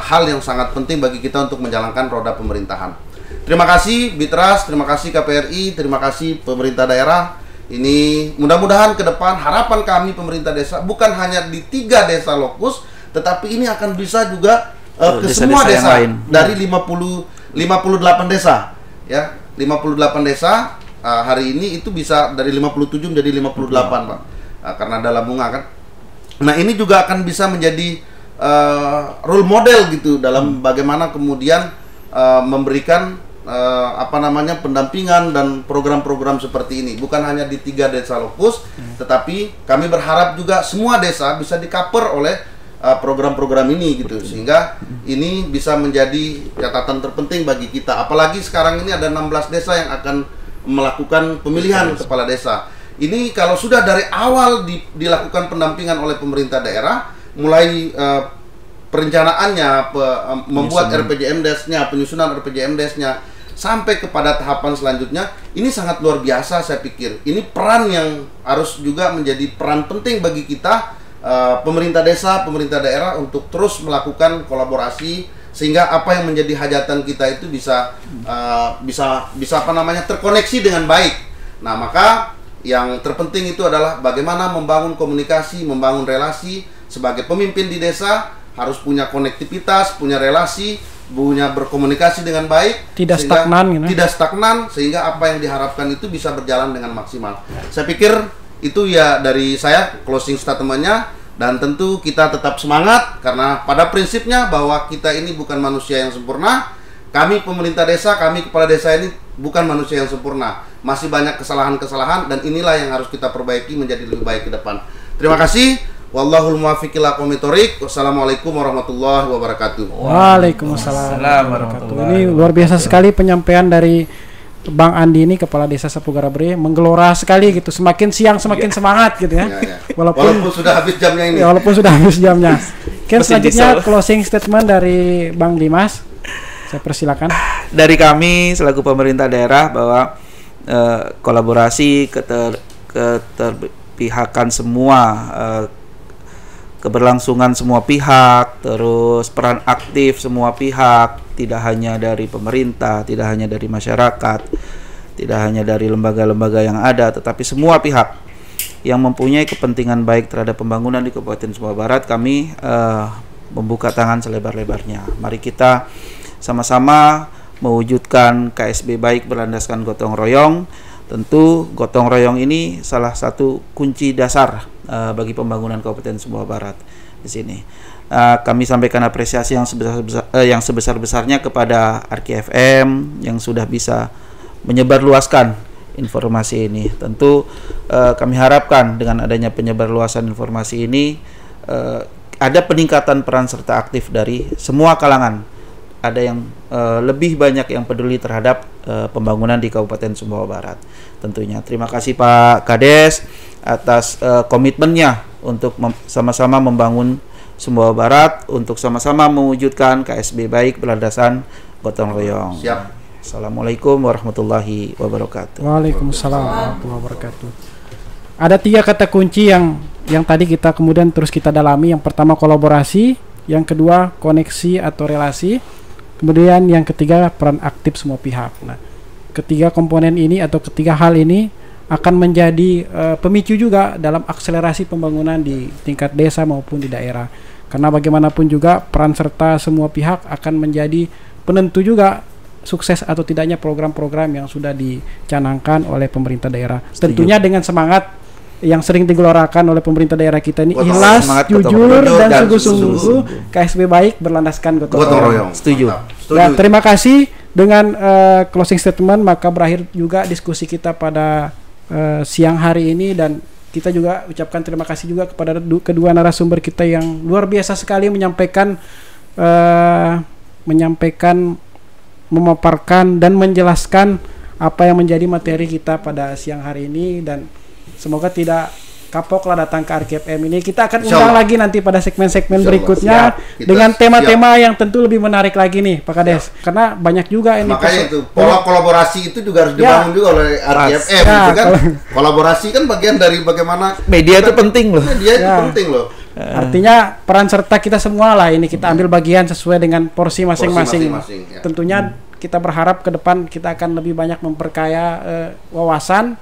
hal yang sangat penting bagi kita untuk menjalankan roda pemerintahan. Terima kasih Bitras, terima kasih KPRI, terima kasih pemerintah daerah. Ini mudah-mudahan ke depan harapan kami pemerintah desa bukan hanya di 3 desa lokus, tetapi ini akan bisa juga ke semua desa dari 58 desa ya. 58 desa hari ini itu bisa dari 57 menjadi 58 Pak, karena ada Lamongan kan. Nah, ini juga akan bisa menjadi role model gitu dalam bagaimana kemudian memberikan pendampingan dan program-program seperti ini bukan hanya di 3 desa lokus, tetapi kami berharap juga semua desa bisa di-cover oleh program-program ini gitu, sehingga ini bisa menjadi catatan terpenting bagi kita. Apalagi sekarang ini ada 16 desa yang akan melakukan pemilihan kepala desa. Ini kalau sudah dari awal dilakukan pendampingan oleh pemerintah daerah, mulai perencanaannya, membuat RPJMDes-nya, penyusunan RPJMDes-nya, sampai kepada tahapan selanjutnya, ini sangat luar biasa saya pikir. Ini peran yang harus juga menjadi peran penting bagi kita, pemerintah desa, pemerintah daerah, untuk terus melakukan kolaborasi sehingga apa yang menjadi hajatan kita itu bisa terkoneksi dengan baik. Nah, maka yang terpenting itu adalah bagaimana membangun komunikasi, membangun relasi. Sebagai pemimpin di desa harus punya konektivitas, punya relasi, punya berkomunikasi dengan baik,
tidak stagnan,
sehingga apa yang diharapkan itu bisa berjalan dengan maksimal. Saya pikir itu ya dari saya closing statementnya, dan tentu kita tetap semangat karena pada prinsipnya bahwa kita ini bukan manusia yang sempurna. Kami pemerintah desa, kami kepala desa ini bukan manusia yang sempurna, masih banyak kesalahan-kesalahan, dan inilah yang harus kita perbaiki menjadi lebih baik ke depan. Terima kasih. Wallahul muwaffiq ila aqwamit thoriq. Wassalamualaikum warahmatullahi wabarakatuh.
Waalaikumsalam warahmatullahi wabarakatuh. Ini luar biasa sekali penyampaian dari Bang Andi ini, Kepala Desa Sapugara Bre, menggelora sekali gitu. Semakin siang semakin semangat gitu ya.
Walaupun sudah habis jamnya ini.
Ya, walaupun sudah habis jamnya. Mungkin selanjutnya closing statement dari Bang Dimas. Saya persilakan.
Dari kami selaku pemerintah daerah bahwa kolaborasi, keterpihakan semua, keberlangsungan semua pihak, terus peran aktif semua pihak, tidak hanya dari pemerintah, tidak hanya dari masyarakat, tidak hanya dari lembaga-lembaga yang ada, tetapi semua pihak yang mempunyai kepentingan baik terhadap pembangunan di Kabupaten Sumbawa Barat, kami membuka tangan selebar-lebarnya. Mari kita sama-sama mewujudkan KSB baik berlandaskan gotong royong. Tentu gotong royong ini salah satu kunci dasar bagi pembangunan Kabupaten Sumbawa Barat di sini. Kami sampaikan apresiasi yang sebesar-besarnya kepada Arki FM yang sudah bisa menyebarluaskan informasi ini. Tentu kami harapkan dengan adanya penyebarluasan informasi ini ada peningkatan peran serta aktif dari semua kalangan. Ada yang lebih banyak yang peduli terhadap pembangunan di Kabupaten Sumbawa Barat. Tentunya terima kasih Pak Kades atas komitmennya untuk sama-sama membangun Sumbawa Barat, untuk sama-sama mewujudkan KSB baik berlandasan gotong royong.
Siap.
Assalamualaikum warahmatullahi wabarakatuh.
Waalaikumsalam warahmatullahi wabarakatuh. Ada 3 kata kunci yang tadi kita kemudian terus kita dalami. Yang pertama kolaborasi, yang kedua koneksi atau relasi, kemudian yang ketiga peran aktif semua pihak. Nah, ketiga komponen ini atau ketiga hal ini akan menjadi pemicu juga dalam akselerasi pembangunan di tingkat desa maupun di daerah. Karena bagaimanapun juga peran serta semua pihak akan menjadi penentu juga sukses atau tidaknya program-program yang sudah dicanangkan oleh pemerintah daerah. Tentunya dengan semangat yang sering digelorakan oleh pemerintah daerah kita ini, ikhlas, jujur, dan sungguh-sungguh KSB baik berlandaskan gotong royong.
Setuju.
Dan terima kasih. Dengan closing statement maka berakhir juga diskusi kita pada siang hari ini, dan kita juga ucapkan terima kasih juga kepada kedua narasumber kita yang luar biasa sekali menyampaikan, memaparkan dan menjelaskan apa yang menjadi materi kita pada siang hari ini. Dan semoga tidak kapok lah datang ke Arki FM ini. Kita akan undang lagi nanti pada segmen-segmen berikutnya dengan tema-tema yang tentu lebih menarik lagi nih Pak Kades. Karena banyak juga ini.
Makanya itu pola kolaborasi itu juga harus dibangun juga oleh Arki FM gitu kan. Kolaborasi kan bagian dari bagaimana
media itu penting loh.
Media itu penting loh.
Artinya peran serta kita semua lah ini, kita ambil bagian sesuai dengan porsi masing-masing.
Ya.
Tentunya kita berharap ke depan kita akan lebih banyak memperkaya wawasan,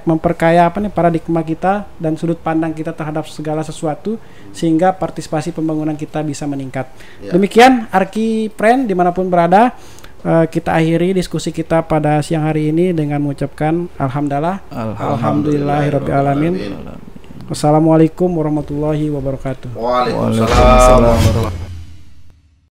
memperkaya paradigma kita dan sudut pandang kita terhadap segala sesuatu, sehingga partisipasi pembangunan kita bisa meningkat. Ya. Demikian Arki Pren dimanapun berada, kita akhiri diskusi kita pada siang hari ini dengan mengucapkan alhamdulillahirabbil alamin. Wassalamualaikum warahmatullahi wabarakatuh.
Waalaikumsalam warahmatullahi wabarakatuh.